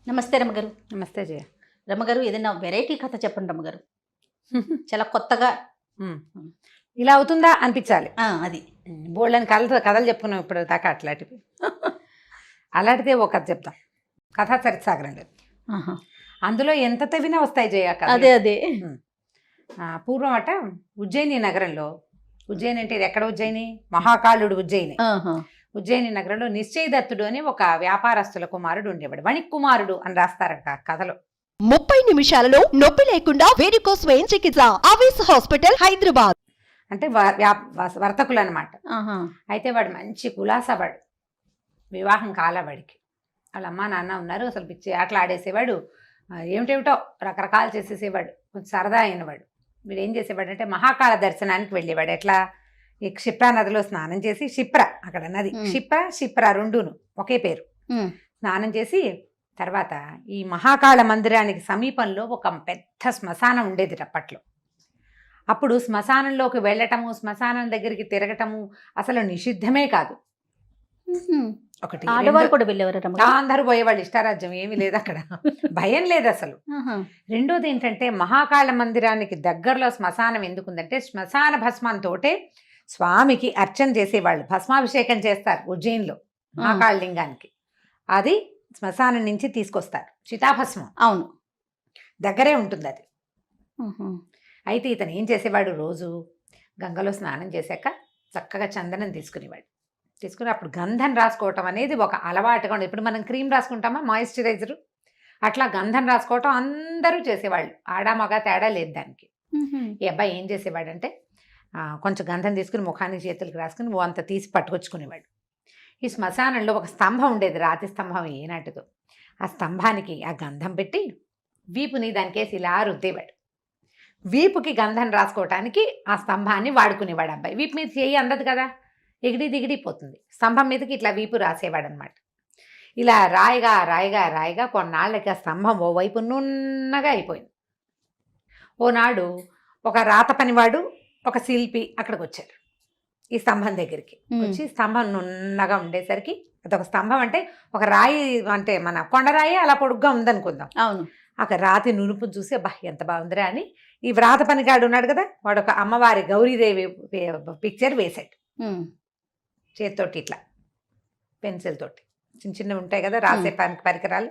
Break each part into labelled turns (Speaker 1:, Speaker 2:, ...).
Speaker 1: నమస్తే రమ్మగారు.
Speaker 2: నమస్తే జయ.
Speaker 1: రమ్మగారు, ఏదైనా వెరైటీ కథ చెప్పండి రమ్మగారు. చాలా కొత్తగా.
Speaker 2: ఉమ్. ఇలా అవుతుందా అనిపించాలి.
Speaker 1: అది
Speaker 2: బోల్డని కథలు చెప్పుకున్నాం ఇప్పుడు దాకా అట్లాంటివి. అలాంటిదే ఒక కథ చెప్తాం. కథా చరిత్సాగరం లేదు, అందులో ఎంత తవ్వినా వస్తాయి జయ కథ.
Speaker 1: అదే అదే.
Speaker 2: పూర్వం అట ఉజ్జయిని నగరంలో, ఉజ్జయిని అంటే ఇది ఎక్కడ ఉజ్జయిని? మహాకాళుడు ఉజ్జయిని. ఉజ్జయిని నగరంలో నిశ్చయదత్తుడు అని ఒక వ్యాపారస్తుల కుమారుడు ఉండేవాడు. వణిక్ కుమారుడు అని రాస్తారట కథలో.
Speaker 3: 30 నిమిషాలలో నొప్పి లేకుండా వేడికోస్ స్వయం చికిత్స ఆవేశ హాస్పిటల్ హైదరాబాద్.
Speaker 2: అంటే వర్తకులు అనమాట. అయితే వాడు మంచి కులాసవాడు, వివాహం కాల వాడికి. వాళ్ళ అమ్మ నాన్న ఉన్నారు, అసలు పిచ్చి ఆటలు ఆడేసేవాడు, ఏమిటేమిటో రకరకాలు చేసేసేవాడు, కొంచెం సరదా అయినవాడు. వీడు ఏం చేసేవాడు అంటే మహాకాళ దర్శనానికి వెళ్ళేవాడు. ఎట్లా? ఈ క్షిప్రా నదిలో స్నానం చేసి, క్షిప్ర అక్కడ నది, క్షిప్ర రెండును ఒకే పేరు. స్నానం చేసి తర్వాత ఈ మహాకాళ మందిరానికి సమీపంలో ఒక పెద్ద శ్మశానం ఉండేది అప్పట్లో. అప్పుడు శ్మశానంలోకి వెళ్ళటము, శ్మశానం దగ్గరికి తిరగటము అసలు నిషిద్ధమే కాదు. ఒకటి
Speaker 1: ఆడవాళ్ళు కూడా వెళ్ళేవారు.
Speaker 2: అందరూ పోయేవాళ్ళు, ఇష్టారాజ్యం ఏమీ లేదు అక్కడ, భయం లేదు అసలు. రెండోది ఏంటంటే మహాకాళ మందిరానికి దగ్గరలో శ్మశానం ఎందుకుందంటే శ్మశాన భస్మంతోటే స్వామికి అర్చన చేసేవాళ్ళు, భస్మాభిషేకం చేస్తారు ఉజ్జయిన్లో మహాకాళ లింగానికి. అది శ్మశానం నుంచి తీసుకొస్తారు, చితాభస్మం.
Speaker 1: అవును,
Speaker 2: దగ్గరే ఉంటుంది అది. అయితే ఇతను ఏం చేసేవాడు, రోజు గంగలో స్నానం చేశాక చక్కగా చందనం తీసుకునేవాడు. తీసుకుని అప్పుడు గంధం రాసుకోవటం అనేది ఒక అలవాటుగా ఉండేది. ఇప్పుడు మనం క్రీమ్ రాసుకుంటామా, మాయిశ్చరైజరు, అట్లా గంధం రాసుకోవటం అందరూ చేసేవాళ్ళు, ఆడా మగ తేడా లేదు దానికి. ఈ అబ్బాయి ఏం చేసేవాడంటే కొంచెం గంధం తీసుకుని ముఖానికి చేతులకు రాసుకుని ఓ అంత తీసి పట్టుకొచ్చుకునేవాడు. ఈ శ్మశానంలో ఒక స్తంభం ఉండేది, రాతి స్తంభం ఏనాటిదో. ఆ స్తంభానికి ఆ గంధం పెట్టి వీపుని దానికేసి ఇలా రుద్దేవాడు. వీపుకి గంధం రాసుకోవటానికి ఆ స్తంభాన్ని వాడుకునేవాడు అబ్బాయి. వీపు మీద చేయి అందదు కదా, ఎగిడి దిగిడిపోతుంది. స్తంభం మీదకి ఇట్లా వీపు రాసేవాడు అనమాట. ఇలా రాయిగా రాయిగా రాయిగా కొన్నాళ్ళకి ఆ స్తంభం ఓవైపు నున్నగా అయిపోయింది. ఓనాడు ఒక రాత పనివాడు, ఒక శిల్పి అక్కడికి వచ్చారు ఈ స్తంభం దగ్గరికి. వచ్చి స్తంభం నున్నగా ఉండేసరికి, అదొక స్తంభం అంటే ఒక రాయి, అంటే మన కొండరాయి అలా పొడుగ్గా ఉందనుకుందాం.
Speaker 1: అవును.
Speaker 2: అక్కడ రాతి నునుపుని చూసి అబ్బా ఎంత బాగుందిరా అని ఈ వ్రాత పనిగాడు ఉన్నాడు కదా, వాడు ఒక అమ్మవారి గౌరీదేవి పిక్చర్ వేశాడు చేతితోటి, ఇట్లా పెన్సిల్ తోటి. చిన్న చిన్నవి ఉంటాయి కదా రాసే పరికరాలు.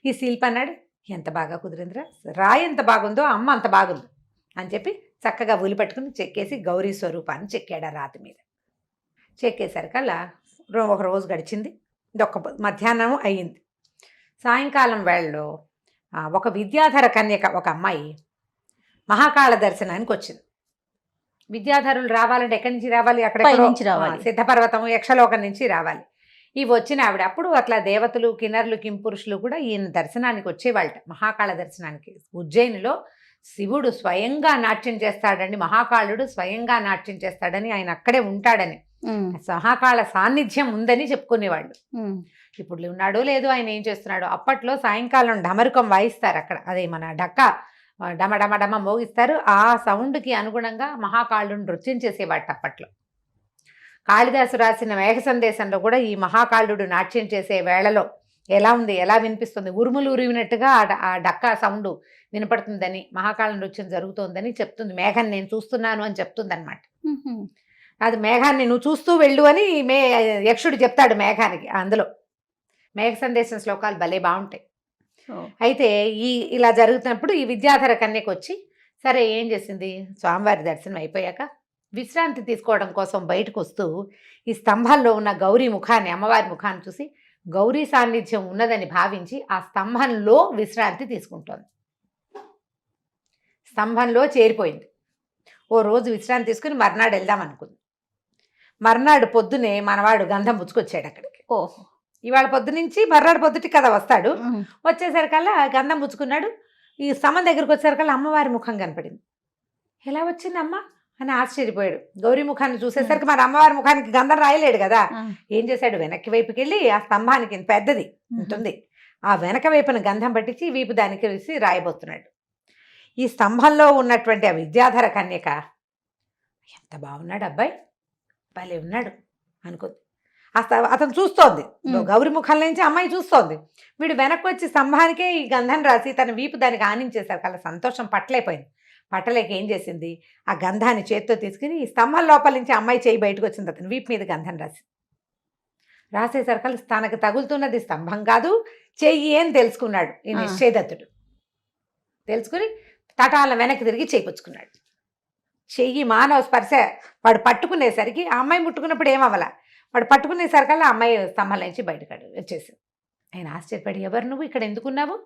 Speaker 2: ఈ శిల్పి అన్నాడు, ఎంత బాగా కుదిరిందిరా, రాయి ఎంత బాగుందో అమ్మ అంత బాగుంది అని చెప్పి చక్కగా ఉలి పట్టుకుని చెక్కేసి గౌరీ స్వరూపాన్ని చెక్కాడు ఆ రాతి మీద. చెక్కేసరికల్లా ఒక రోజు గడిచింది, ఇదొక మధ్యాహ్నం అయ్యింది. సాయంకాలం వేళలో ఒక విద్యాధర కన్యక, ఒక అమ్మాయి మహాకాళ దర్శనానికి వచ్చింది. విద్యాధరులు రావాలంటే ఎక్కడి నుంచి రావాలి? అక్కడ సిద్ధపర్వతం, యక్షలోకం నుంచి రావాలి. ఇవి వచ్చిన ఆవిడ అప్పుడు అట్లా దేవతలు, కిన్నరులు, కింపురుషులు కూడా ఈయన దర్శనానికి వచ్చేవాళ్ళట, మహాకాళ దర్శనానికి. ఉజ్జయినిలో శివుడు స్వయంగా నాట్యం చేస్తాడని, మహాకాళుడు స్వయంగా నాట్యం చేస్తాడని, ఆయన అక్కడే ఉంటాడని, మహాకాళ సాన్నిధ్యం ఉందని చెప్పుకునేవాళ్ళు. ఇప్పుడు ఉన్నాడో లేదో, ఆయన ఏం చేస్తున్నాడో. అప్పట్లో సాయంకాలం డమరుకం వాయిస్తారు అక్కడ, అదే మన డక్క డమ డమ డమ మోగిస్తారు. ఆ సౌండ్కి అనుగుణంగా మహాకాళుడు నృత్యం చేసేవాడు అప్పట్లో. కాళిదాసు రాసిన మేఘ సందేశంలో కూడా ఈ మహాకాళుడు నాట్యం చేసే వేళలో ఎలా ఉంది, ఎలా వినిపిస్తుంది, ఉరుములు ఉరివినట్టుగా ఆ డక్కా సౌండ్ వినపడుతుందని, మహాకాళ నృత్యం జరుగుతోందని చెప్తుంది. మేఘం నేను చూస్తున్నాను అని చెప్తుంది అనమాట. అది మేఘాన్ని నువ్వు చూస్తూ వెళ్ళు అని యక్షుడు చెప్తాడు మేఘానికి. అందులో మేఘ సందేశం శ్లోకాలు భలే బాగుంటాయి. అయితే ఇలా జరుగుతున్నప్పుడు ఈ విద్యాధర కన్యకు వచ్చి, సరే ఏం చేసింది, స్వామివారి దర్శనం అయిపోయాక విశ్రాంతి తీసుకోవడం కోసం బయటకు వస్తూ ఈ స్తంభంలో ఉన్న గౌరీ ముఖాన్ని, అమ్మవారి ముఖాన్ని చూసి గౌరీ సాన్నిధ్యం ఉన్నదని భావించి ఆ స్తంభంలో విశ్రాంతి తీసుకుంటోంది. స్తంభంలో చేరిపోయింది. ఓ రోజు విశ్రాంతి తీసుకుని మర్నాడు వెళ్దాం అనుకుంది. మర్నాడు పొద్దునే మనవాడు గంధం పుచ్చుకొచ్చాడు అక్కడికి.
Speaker 1: ఓహో,
Speaker 2: ఇవాళ పొద్దు నుంచి మర్నాడు పొద్దుటి కదా వస్తాడు. వచ్చేసరికల్లా గంధం పుచ్చుకున్నాడు. ఈ స్తంభం దగ్గరికి వచ్చేసరికల్లా అమ్మవారి ముఖం కనపడింది. ఎలా వచ్చింది అమ్మ అని ఆశ్చర్యపోయాడు. గౌరీ ముఖాన్ని చూసేసరికి మరి అమ్మవారి ముఖానికి గంధం రాయలేడు కదా. ఏం చేశాడు, వెనక్కి వైపుకి వెళ్ళి ఆ స్తంభానికి పెద్దది ఉంటుంది, ఆ వెనక వైపున గంధం పట్టించి వీపు దానికి వేసి రాయబోతున్నాడు. ఈ స్తంభంలో ఉన్నటువంటి ఆ విద్యాధర కన్యక, ఎంత బాగున్నాడు అబ్బాయి, భలే ఉన్నాడు అనుకుంది. అతను చూస్తోంది,
Speaker 1: ఉమ్.
Speaker 2: గౌరి ముఖం నుంచి అమ్మాయి చూస్తోంది. వీడు వెనక్కి వచ్చి స్తంభానికే ఈ గంధం రాసి తన వీపు దానికి ఆనించేశారు. కల్లా సంతోషం పట్టలేకపోయింది. పట్టలేక ఏం చేసింది, ఆ గంధాన్ని చేత్తో తీసుకుని ఈ స్తంభం లోపల నుంచి అమ్మాయి చేయి బయటకు వచ్చింది. అతను వీపు మీద గంధం రాసేసరికల్లా తనకు తగులుతున్నది స్తంభం కాదు చెయ్యి అని తెలుసుకున్నాడు ఈ
Speaker 1: ఆ.
Speaker 2: నిశ్చయదత్తుడు. తెలుసుకుని తటాల వెనక్కి తిరిగి చేయించుకున్నాడు. చెయ్యి మానవ స్పర్శ వాడు పట్టుకునేసరికి ఆ అమ్మాయి ముట్టుకున్నప్పుడు ఏమవ్వాల, వాడు పట్టుకునేసరికల్లా ఆ అమ్మాయి స్తంభం నుంచి బయటకు వచ్చేసింది. ఆయన ఆశ్చర్యపడి, ఎవరు నువ్వు, ఇక్కడ ఎందుకున్నావు,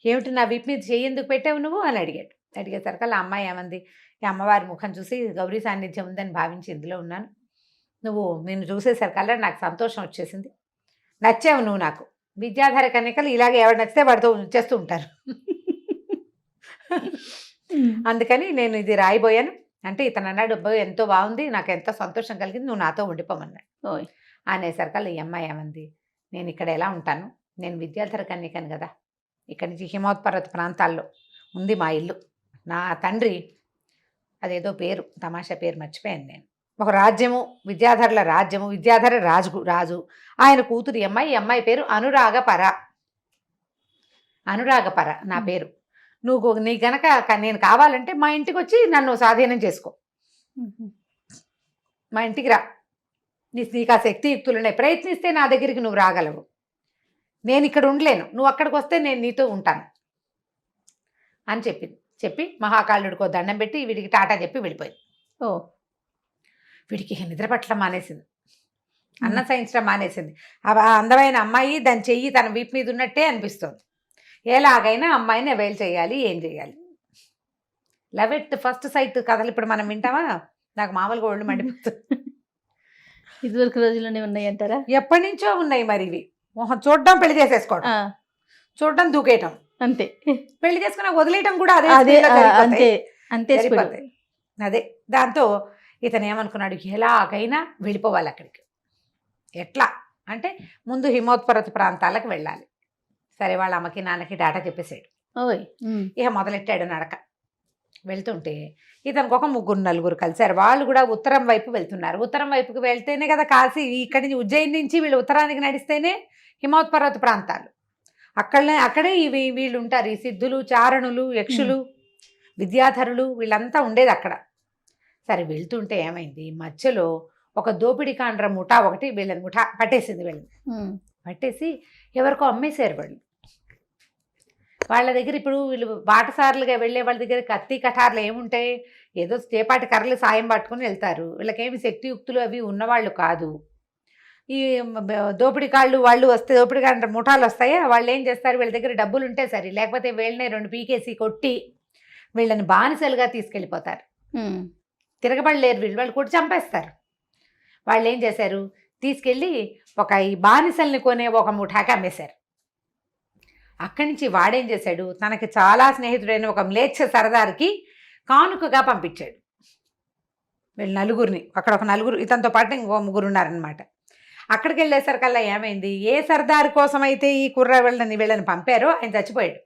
Speaker 2: ఏమిటి నా వీపు మీద చెయ్యి ఎందుకు పెట్టావు నువ్వు అని అడిగాడు. అడిగేసరికల్లా ఆ అమ్మాయి ఏమంది, ఈ అమ్మవారి ముఖం చూసి గౌరీ సాన్నిధ్యం ఉందని భావించి ఇందులో ఉన్నాను, నువ్వు నిన్ను చూసేసరికల్లా నాకు సంతోషం వచ్చేసింది, నచ్చావు నువ్వు నాకు. విద్యాధర కన్యకలు ఇలాగే ఎవరు నచ్చితే వాడితో చేస్తూ ఉంటారు. అందుకని నేను ఇది రాయిపోయాను అంటే ఇతను అన్నాడు, అబ్బాయి ఎంతో బాగుంది, నాకు ఎంతో సంతోషం కలిగింది, నువ్వు నాతో ఉండిపోమన్నాడు.
Speaker 1: ఓయ్.
Speaker 2: అనేసరికల్లా ఈ అమ్మాయి ఏమంది, నేను ఇక్కడ ఎలా ఉంటాను, నేను విద్యాధర కన్యకను కదా, ఇక్కడి నుంచి హిమోత్పర్వత ప్రాంతాల్లో ఉంది మా ఇల్లు. నా తండ్రి అదేదో పేరు తమాషా పేరు మర్చిపోయాను నేను, ఒక రాజ్యము విద్యాధరుల రాజ్యము, విద్యాధర రాజు, ఆయన కూతురు ఈ అమ్మాయి పేరు అనురాగపర. అనురాగపర నా పేరు. నువ్వు నీ గనక నేను కావాలంటే మా ఇంటికి వచ్చి నన్ను స్వాధీనం చేసుకో, మా ఇంటికి రా, నీకు ఆ శక్తియుక్తులు ఉన్నాయి, ప్రయత్నిస్తే నా దగ్గరికి నువ్వు రాగలవు, నేను ఇక్కడ ఉండలేను, నువ్వు అక్కడికి వస్తే నేను నీతో ఉంటాను అని చెప్పి మహాకాళుడికో దండం పెట్టి వీడికి టాటా చెప్పి వెళ్ళిపోయింది.
Speaker 1: ఓ.
Speaker 2: వీడికి నిద్ర పట్ల మానేసింది, అన్నం సహించడం మానేసింది. ఆ అందమైన అమ్మాయి దాని చెయ్యి తన వీపు మీద ఉన్నట్టే అనిపిస్తుంది. ఎలాగైనా అమ్మాయిని అవైల్ చేయాలి, ఏం చేయాలి. లవ్ ఎట్ ఫస్ట్ సైట్ కథలు ఇప్పుడు మనం వింటామా, నాకు మామూలుగా ఒళ్ళు మండిపోతుంది.
Speaker 1: ఇదివరకు రోజుల్లోనే ఉన్నాయి అంటారా?
Speaker 2: ఎప్పటి నుంచో ఉన్నాయి మరి ఇవి. మొహం చూడడం, పెళ్లి చేసేసుకోవడం, చూడడం, దూకేయటం,
Speaker 1: అంతే.
Speaker 2: పెళ్లి చేసుకుని వదిలేయటం కూడా అదే
Speaker 1: అదే
Speaker 2: స్పీడ్లో జరిగిపోతాయి.
Speaker 1: అంతే అంతే speed.
Speaker 2: సరిపోతాయి. అదే దాంతో ఇతను ఏమనుకున్నాడు, ఎలాగైనా వెళ్ళిపోవాలి అక్కడికి. ఎట్లా అంటే ముందు హిమోత్పర్వత ప్రాంతాలకు వెళ్ళాలి. సరే వాళ్ళ అమ్మకి నాన్నకి డాటా చెప్పేసాడు.
Speaker 1: ఓయ్.
Speaker 2: ఇక మొదలెట్టాడు నడక. వెళ్తుంటే ఇతనికి ఒక 3-4 కలిశారు. వాళ్ళు కూడా ఉత్తరం వైపు వెళ్తున్నారు. ఉత్తరం వైపుకి వెళ్తేనే కదా కాశీ, ఇక్కడి నుంచి ఉజ్జయిని నుంచి వీళ్ళు ఉత్తరానికి నడిస్తేనే హిమోత్పర్వత ప్రాంతాలు. అక్కడే వీళ్ళు ఉంటారు, ఈ సిద్ధులు, చారణులు, యక్షులు, విద్యాధరులు వీళ్ళంతా ఉండేది అక్కడ. సరే వెళ్తుంటే ఏమైంది, మధ్యలో ఒక దోపిడీ కాండ్ర ముఠా ఒకటి వీళ్ళని ముఠా పట్టేసింది. వీళ్ళని పట్టేసి ఎవరికో అమ్మేశారు వాళ్ళు. వాళ్ళ దగ్గర ఇప్పుడు వీళ్ళు బాటసారులుగా వెళ్ళే వాళ్ళ దగ్గర కత్తి కఠార్లు ఏముంటాయి, ఏదో చేపాటి కర్రలు సాయం పట్టుకుని వెళ్తారు. వీళ్ళకేమి శక్తియుక్తులు అవి ఉన్నవాళ్ళు కాదు. ఈ దోపిడీ కాళ్ళు వాళ్ళు వస్తే, దోపిడీ కాండ్ర ముఠాలు వస్తాయా, వాళ్ళు ఏం చేస్తారు, వీళ్ళ దగ్గర డబ్బులు ఉంటే సరే, లేకపోతే వీళ్ళనే 2 పీకేసి కొట్టి వీళ్ళని బానిసలుగా తీసుకెళ్ళిపోతారు. తిరగబడలేరు వీళ్ళు, వాళ్ళు కొట్టి చంపేస్తారు. వాళ్ళు ఏం చేశారు, తీసుకెళ్ళి ఈ బానిసల్ని కొనే ఒక ముఠాకి అమ్మేశారు. అక్కడి నుంచి వాడేం చేశాడు, తనకి చాలా స్నేహితుడైన ఒక మ్లేచ్ఛ సరదారికి కానుకగా పంపించాడు వీళ్ళు నలుగురిని. అక్కడ ఒక నలుగురు, ఇతనితో పాటు ఇంకో 3 ఉన్నారనమాట. అక్కడికి వెళ్ళేసరికల్లా ఏమైంది, ఏ సర్దారు కోసం అయితే ఈ వీళ్ళని పంపారో ఆయన చచ్చిపోయాడు.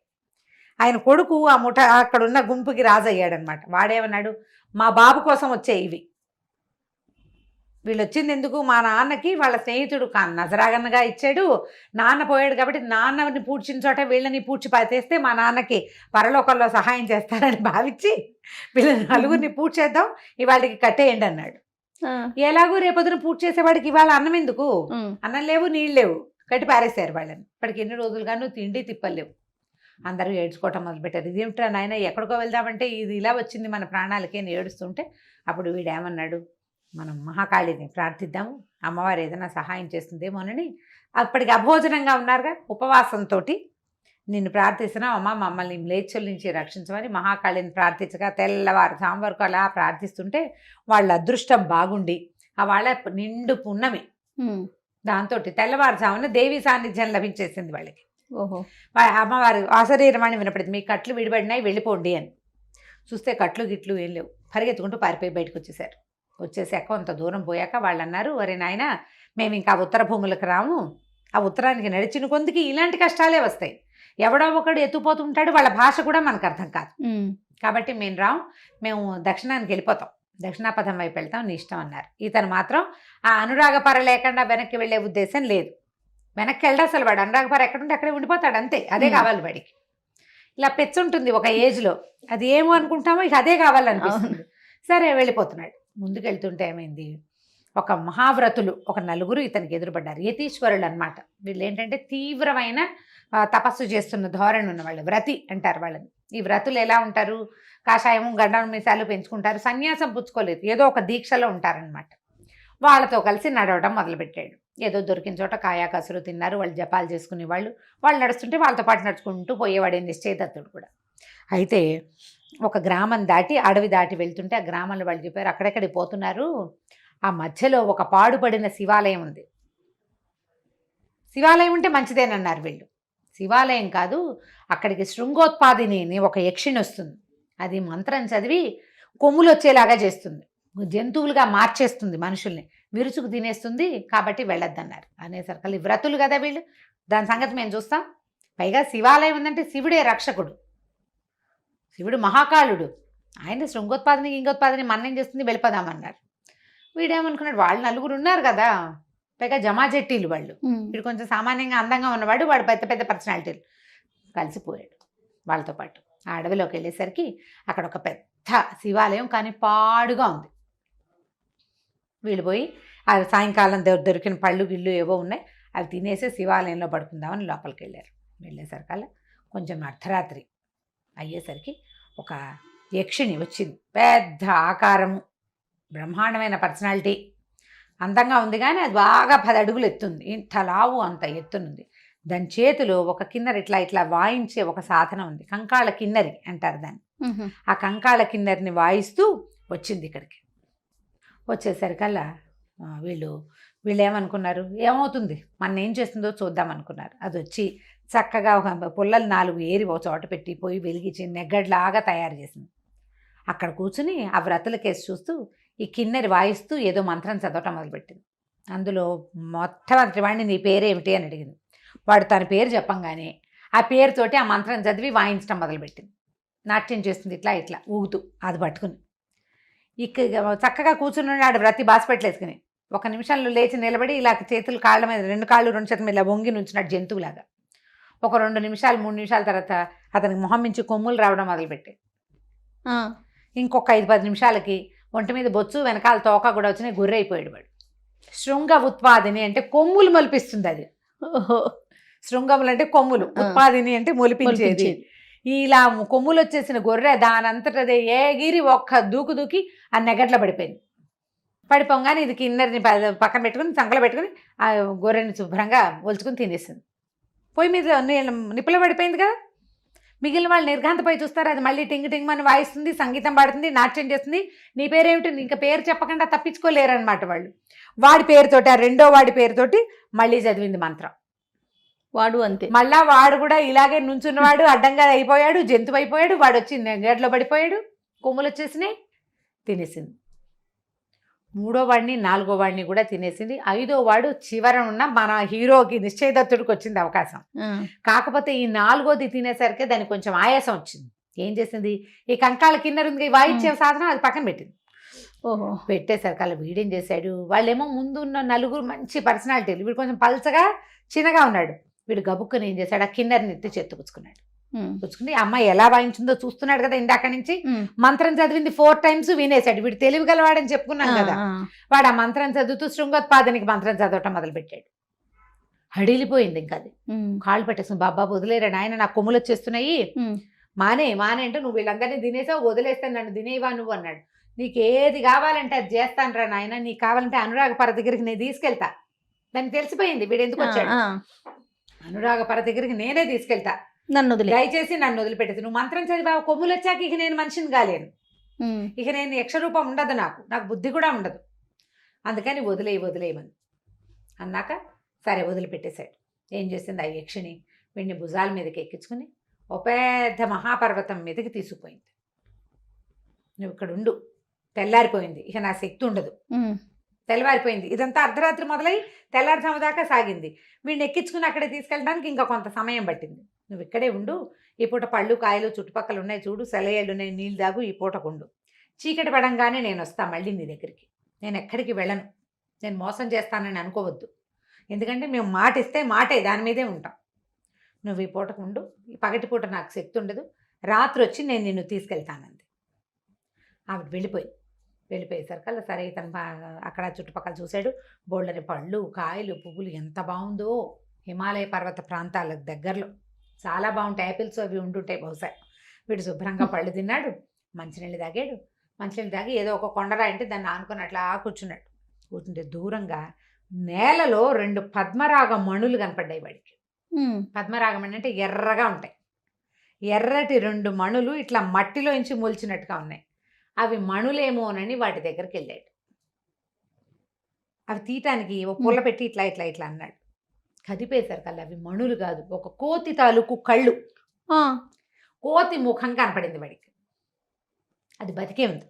Speaker 2: ఆయన కొడుకు ఆ ముఠా అక్కడున్న గుంపుకి రాజయ్యాడనమాట. వాడేమన్నాడు, మా బాబు కోసం వచ్చే ఇవి, వీళ్ళు వచ్చింది ఎందుకు, మా నాన్నకి వాళ్ళ స్నేహితుడు నజరాగన్నగా ఇచ్చాడు, నాన్న పోయాడు కాబట్టి నాన్నని పూడ్చిన చోట వీళ్ళని పూడ్చి పాతేస్తే మా నాన్నకి పరలోకంలో సహాయం చేస్తారని భావించి వీళ్ళని నలుగురిని పూడ్చేద్దాం, ఇవాళకి కట్టేయండి అన్నాడు. ఎలాగో రేపొద్దున పూర్తి చేసేవాడికి ఇవాళ అన్నం ఎందుకు, అన్నం లేవు, నీళ్ళు లేవు, కట్టి పారేశారు వాళ్ళని. ఇప్పటికి ఎన్ని రోజులుగాను తిండి తిప్పలేవు. అందరూ ఏడ్చుకోవటం మొదలుపెట్టారు. ఇదేమిట్రా నాయన, ఎక్కడికో వెళ్దామంటే ఇది ఇలా వచ్చింది మన ప్రాణాలకి అని ఏడుస్తుంటే అప్పుడు వీడేమన్నాడు, మనం మహాకాళిని ప్రార్థిద్దాము, అమ్మవారు ఏదైనా సహాయం చేస్తుందేమోనని. అప్పటికి అభోజనంగా ఉన్నారుగా, ఉపవాసంతో నిన్ను ప్రార్థిస్తున్నాం అమ్మ, మమ్మల్ని మ్లేచ్ఛల నుంచి రక్షించమని మహాకాళిని ప్రార్థించగా తెల్లవారు వరకు అలా ప్రార్థిస్తుంటే వాళ్ళ అదృష్టం బాగుండి ఆ వాళ్ళ నిండు పున్నమి, దాంతో తెల్లవారుజామున దేవి సాన్నిధ్యం లభించేసింది వాళ్ళకి.
Speaker 1: ఓహో.
Speaker 2: అమ్మవారు ఆశరీరమని వినపడింది, మీ కట్లు విడిపడినాయి వెళ్ళిపోండి అని. చూస్తే కట్లు గిట్లు ఏం లేవు, పరిగెత్తుకుంటూ పారిపోయి బయటకు వచ్చేసారు. వచ్చేసాక కొంత దూరం పోయాక వాళ్ళు అన్నారు, ఒరే నాయన మేము ఇంకా ఉత్తర భూములకు రాము, ఆ ఉత్తరానికి నడిచిన కొందికి ఇలాంటి కష్టాలే వస్తాయి, ఎవడో ఒకడు ఎత్తుపోతుంటాడు, వాళ్ళ భాష కూడా మనకు అర్థం కాదు, కాబట్టి మేము రాము, మేము దక్షిణానికి వెళ్ళిపోతాం, దక్షిణాపథం వైపు వెళ్తాం నీ ఇష్టం అన్నారు. ఇతను మాత్రం ఆ అనురాగపర లేకుండా వెనక్కి వెళ్ళే ఉద్దేశం లేదు. వెనక్కి వెళ్ళడు అసలు. వాడు అనురాగపర ఎక్కడుంటే అక్కడే ఉండిపోతాడు అంతే. అదే కావాలి వాడికి. ఇలా పెచ్చుంటుంది ఒక ఏజ్లో, అది ఏమో అనుకుంటామో ఇక అదే కావాలనిపిస్తుంది. సరే వెళ్ళిపోతున్నాడు. ముందుకు వెళ్తుంటే ఏమైంది, ఒక మహావ్రతులు ఒక నలుగురు ఇతనికి ఎదురుపడ్డారు. యతీశ్వరులు అనమాట. వీళ్ళు ఏంటంటే తీవ్రమైన తపస్సు చేస్తున్న ధోరణి ఉన్న వాళ్ళు, వ్రతి అంటారు వాళ్ళని. ఈ వ్రతులు ఎలా ఉంటారు, కాషాయము గండం మీసాలు పెంచుకుంటారు, సన్యాసం పుచ్చుకోలేదు, ఏదో ఒక దీక్షలో ఉంటారనమాట. వాళ్ళతో కలిసి నడవడం మొదలుపెట్టాడు. ఏదో దొరికిన చోట కాయా కసురు తిన్నారు. వాళ్ళు జపాలు చేసుకునే వాళ్ళు నడుస్తుంటే వాళ్ళతో పాటు నడుచుకుంటూ పోయేవాడే నిశ్చయదత్తుడు కూడా. అయితే ఒక గ్రామం దాటి అడవి దాటి వెళ్తుంటే ఆ గ్రామంలో వాళ్ళు చెప్పారు, అక్కడెక్కడికి పోతున్నారు, ఆ మధ్యలో ఒక పాడుపడిన శివాలయం ఉంది. శివాలయం ఉంటే మంచిదేనన్నారు వీళ్ళు. శివాలయం కాదు, అక్కడికి శృంగోత్పాదిని అని ఒక యక్షిణి వస్తుంది. అది మంత్రం చదివి కొమ్ములు వచ్చేలాగా చేస్తుంది, జంతువులుగా మార్చేస్తుంది, మనుషుల్ని విరుచుకు తినేస్తుంది, కాబట్టి వెళ్ళొద్దన్నారు. అనేసరికి వ్రతులు కదా వీళ్ళు, దాని సంగతి మేము చూస్తాం. పైగా శివాలయం ఉందంటే శివుడే రక్షకుడు, శివుడు మహాకాళుడు. ఆయన శృంగోత్పాదిని ఇంగోత్పాదిని మన్నం చేస్తుంది, వెళ్ళిపోదామన్నారు. వీడేమనుకున్నాడు, వాళ్ళు నలుగురు ఉన్నారు కదా, పైగా జమాజెట్టీలు వాళ్ళు, వీడు కొంచెం సామాన్యంగా అందంగా ఉన్నవాడు, వాడు పెద్ద పెద్ద పర్సనాలిటీలు, కలిసిపోయాడు వాళ్ళతో పాటు. ఆ అడవిలోకి వెళ్ళేసరికి అక్కడ ఒక పెద్ద శివాలయం, కానీ పాడుగా ఉంది. వీళ్ళు పోయి ఆ సాయంకాలం దొరికిన పళ్ళు గిళ్ళు ఏవో ఉన్నాయి, అవి తినేసి శివాలయంలో పడుకుందామని లోపలికి వెళ్ళారు. వెళ్ళేసరికల్లా కొంచెం అర్ధరాత్రి అయ్యేసరికి ఒక యక్షిణి వచ్చింది. పెద్ద ఆకారము, బ్రహ్మాండమైన పర్సనాలిటీ, అందంగా ఉంది, కానీ అది బాగా 10 అడుగులు ఎత్తుంది, ఇంత లావు అంత ఎత్తునుంది. దాని చేతిలో ఒక కిన్నెర ఇట్లా వాయించే ఒక సాధనం ఉంది, కంకాళ కిన్నెరి అంటారు దాన్ని. ఆ కంకాళ కిన్నెరిని వాయిస్తూ వచ్చింది ఇక్కడికి. వచ్చేసరికల్లా వీళ్ళు ఏమనుకున్నారు, ఏమవుతుంది మన ఏం చేస్తుందో చూద్దాం అనుకున్నారు. అది వచ్చి చక్కగా ఒక పుల్లలు 4 ఏరి ఒక చోట పెట్టి పోయి వెలిగించి నెగ్గడ్లాగా తయారు చేసింది. అక్కడ కూర్చుని ఆ వ్రతుల కేసు చూస్తూ ఈ కిన్నెరి వాయిస్తూ ఏదో మంత్రం చదవటం మొదలుపెట్టింది. అందులో మొట్టమొదటి వాడిని నీ పేరేమిటి అని అడిగింది. వాడు తన పేరు చెప్పంగానే ఆ పేరుతోటి ఆ మంత్రం చదివి వాయించడం మొదలుపెట్టింది. నాట్యం చేస్తుంది ఇట్లా ఊగుతూ, అది పట్టుకుని ఇక చక్కగా కూర్చున్నాడు వ్రతి బాసిపెట్టలేసుకుని. 1 నిమిషంలో లేచి నిలబడి ఇలా చేతులు కాళ్ళ మీద 2 కాళ్ళు 2 చేతుల మీద ఇలా వంగి నుంచున్నాడు జంతువులాగా. ఒక 2 నిమిషాలు 3 నిమిషాల తర్వాత అతనికి మొహం నుంచి కొమ్ములు రావడం మొదలుపెట్టాయి. ఇంకొక 5-10 నిమిషాలకి ఒంటి మీద బొచ్చు వెనకాల తోక కూడా వచ్చినాయి, గొర్రె అయిపోయాడు వాడు. శృంగ ఉత్పాదిని అంటే కొమ్ములు మొలిపిస్తుంది అది. శృంగములు అంటే కొమ్ములు, ఉత్పాదిని అంటే మొలిపించేది. ఇలా కొమ్ములు వచ్చేసిన గొర్రె దానంతటదే ఏగిరి ఒక్క దూకి ఆ నెగట్లో పడిపోయింది. పడిపోగానే ఇది కిన్నెరిని పక్కన పెట్టుకుని సంకలో పెట్టుకుని ఆ గొర్రెని శుభ్రంగా ఒలుచుకుని తినేసింది. పొయ్యి మీద నిప్పులో పడిపోయింది కదా. మిగిలిన వాళ్ళు నిర్ఘాంతపై చూస్తారు, అది మళ్ళీ టింగ్ టింగ్ అని వాయిస్తుంది, సంగీతం పాడుతుంది, నాట్యం చేస్తుంది. నీ పేరేమిటి, ఇంకా పేరు చెప్పకుండా తప్పించుకోలేరనమాట వాళ్ళు. వాడి పేరుతోటి, ఆ రెండో వాడి పేరుతోటి మళ్ళీ చదివింది మంత్రం.
Speaker 1: వాడు అంతే,
Speaker 2: మళ్ళా వాడు కూడా ఇలాగే నుంచున్నవాడు అడ్డంగా అయిపోయాడు, జంతువు అయిపోయాడు. వాడు వచ్చి గేట్లో పడిపోయాడు, కొమ్ములు వచ్చేసినాయి, తినేసింది. 3వ వాడిని 4వ వాడిని కూడా తినేసింది. 5వ వాడు చివర ఉన్న మన హీరోకి నిశ్చయదత్తుడికి వచ్చింది అవకాశం. కాకపోతే ఈ 4వది తినేసరికి దానికి కొంచెం ఆయాసం వచ్చింది. ఏం చేసింది, ఈ కంకాల కిన్నెర ఉంది వాయిచ్చే సాధనం, అది పక్కన పెట్టింది. పెట్టేసరికి అలా వీడేం చేశాడు, వాళ్ళేమో ముందు ఉన్న 4 మంచి పర్సనాలిటీలు, వీడు కొంచెం పల్చగా చిన్నగా ఉన్నాడు. వీడు గబుక్కుని ఏం చేశాడు, ఆ కిన్నెరని ఎత్తి చెత్తుకుచ్చుకున్నాడు. పుచ్చుకుని అమ్మాయి ఎలా వాయించిందో చూస్తున్నాడు కదా, ఇందాక నుంచి మంత్రం చదివింది 4 times వినేశాడు. వీడు తెలివి గలవాడని చెప్పుకున్నాను కదా. వాడు ఆ మంత్రం చదువుతూ శృంగోత్పాదనికి మంత్రం చదవటం మొదలుపెట్టాడు. హడిలిపోయింది ఇంకా అది. కాళ్ళు పెట్టేసుకుని బాబా వదిలేరా నాయన, నాకు కొమ్ములు వచ్చేస్తున్నాయి, మానే అంటే నువ్వు వీళ్ళందరినీ తినేసావు, వదిలేస్తాను, నన్ను తినేవా నువ్వు అన్నాడు. నీకు ఏది కావాలంటే అది చేస్తాను రా నాయన, నీకు కావాలంటే అనురాగపర దగ్గరికి నేను తీసుకెళ్తా. దానికి తెలిసిపోయింది వీడు ఎందుకు వచ్చాడు. అనురాగపర దగ్గరికి నేనే తీసుకెళ్తా, దయచేసి నన్ను వదిలిపెట్టేది. నువ్వు మంత్రం చదివా, కొమ్ములు వచ్చాక ఇక నేను మనిషిని కాలేను, ఇక నేను యక్షరూపం ఉండదు, నాకు బుద్ధి కూడా ఉండదు, అందుకని వదిలేయమని అన్నాక సరే వదిలిపెట్టేశాడు. ఏం చేసింది, ఆ యక్షిని వీడిని భుజాల మీదకి ఎక్కించుకుని ఓ పెద్ద మహాపర్వతం మీదకి తీసుకుపోయింది. నువ్వు ఇక్కడ ఉండు, తెల్లారిపోయింది, ఇక నా శక్తి ఉండదు, తెల్లవారిపోయింది. ఇదంతా అర్ధరాత్రి మొదలై తెల్లారుజాము దాకా సాగింది. వీడిని ఎక్కించుకుని అక్కడే తీసుకెళ్ళడానికి ఇంకా కొంత సమయం పట్టింది. నువ్వు ఇక్కడే ఉండు, ఈ పూట పళ్ళు కాయలు చుట్టుపక్కల ఉన్నాయి చూడు, సెలయేళ్ళు ఉన్నాయి, నీళ్ళు దాగు, ఈ పూటకు ఉండు, చీకటి పడంగానే నేను వస్తా మళ్ళీ నీ దగ్గరికి. నేను ఎక్కడికి వెళ్ళను. నేను మోసం చేస్తానని అనుకోవద్దు. ఎందుకంటే మేము మాట ఇస్తే మాటే, దాని మీదే ఉంటాం. నువ్వు ఈ పూటకు ఉండు, ఈ పగటిపూట నాకు శక్తి ఉండదు, రాత్రి వచ్చి నేను నిన్ను తీసుకెళ్తానంది. ఆవిడ వెళ్ళిపోయేసరికల్లా సరే ఇతను అక్కడ చుట్టుపక్కల చూశాడు. బోళ్ళని పళ్ళు, కాయలు, పువ్వులు ఎంత బాగుందో. హిమాలయ పర్వత ప్రాంతాలకు దగ్గరలో చాలా బాగుంటాయి. యాపిల్స్ అవి ఉంటుంటాయి బహుశా. వీడు శుభ్రంగా పళ్ళు తిన్నాడు, మంచినీళ్ళు తాగాడు. మంచినీళ్ళు తాగి ఏదో ఒక కొండరాయి అంటే దాన్ని ఆనుకొని అట్లా కూర్చున్నాడు. కూర్చుంటే దూరంగా నేలలో 2 పద్మరాగ మణులు కనపడ్డాయి వాడికి. పద్మరాగం అంటే ఎర్రగా ఉంటాయి. ఎర్రటి 2 మణులు ఇట్లా మట్టిలోంచి మొలిచినట్టుగా ఉన్నాయి. అవి మణులేమోనని వాటి దగ్గరికి వెళ్ళాడు. అవి తీయటానికి ఓ పుల్ల పెట్టి ఇట్లా ఇట్లా ఇట్లా అన్నాడు. కదిపేసరికల్లా అవి మణులు కాదు, ఒక కోతి తాలూకు కళ్ళు, కోతి ముఖం కనపడింది వాడికి. అది బతికే ఉంది,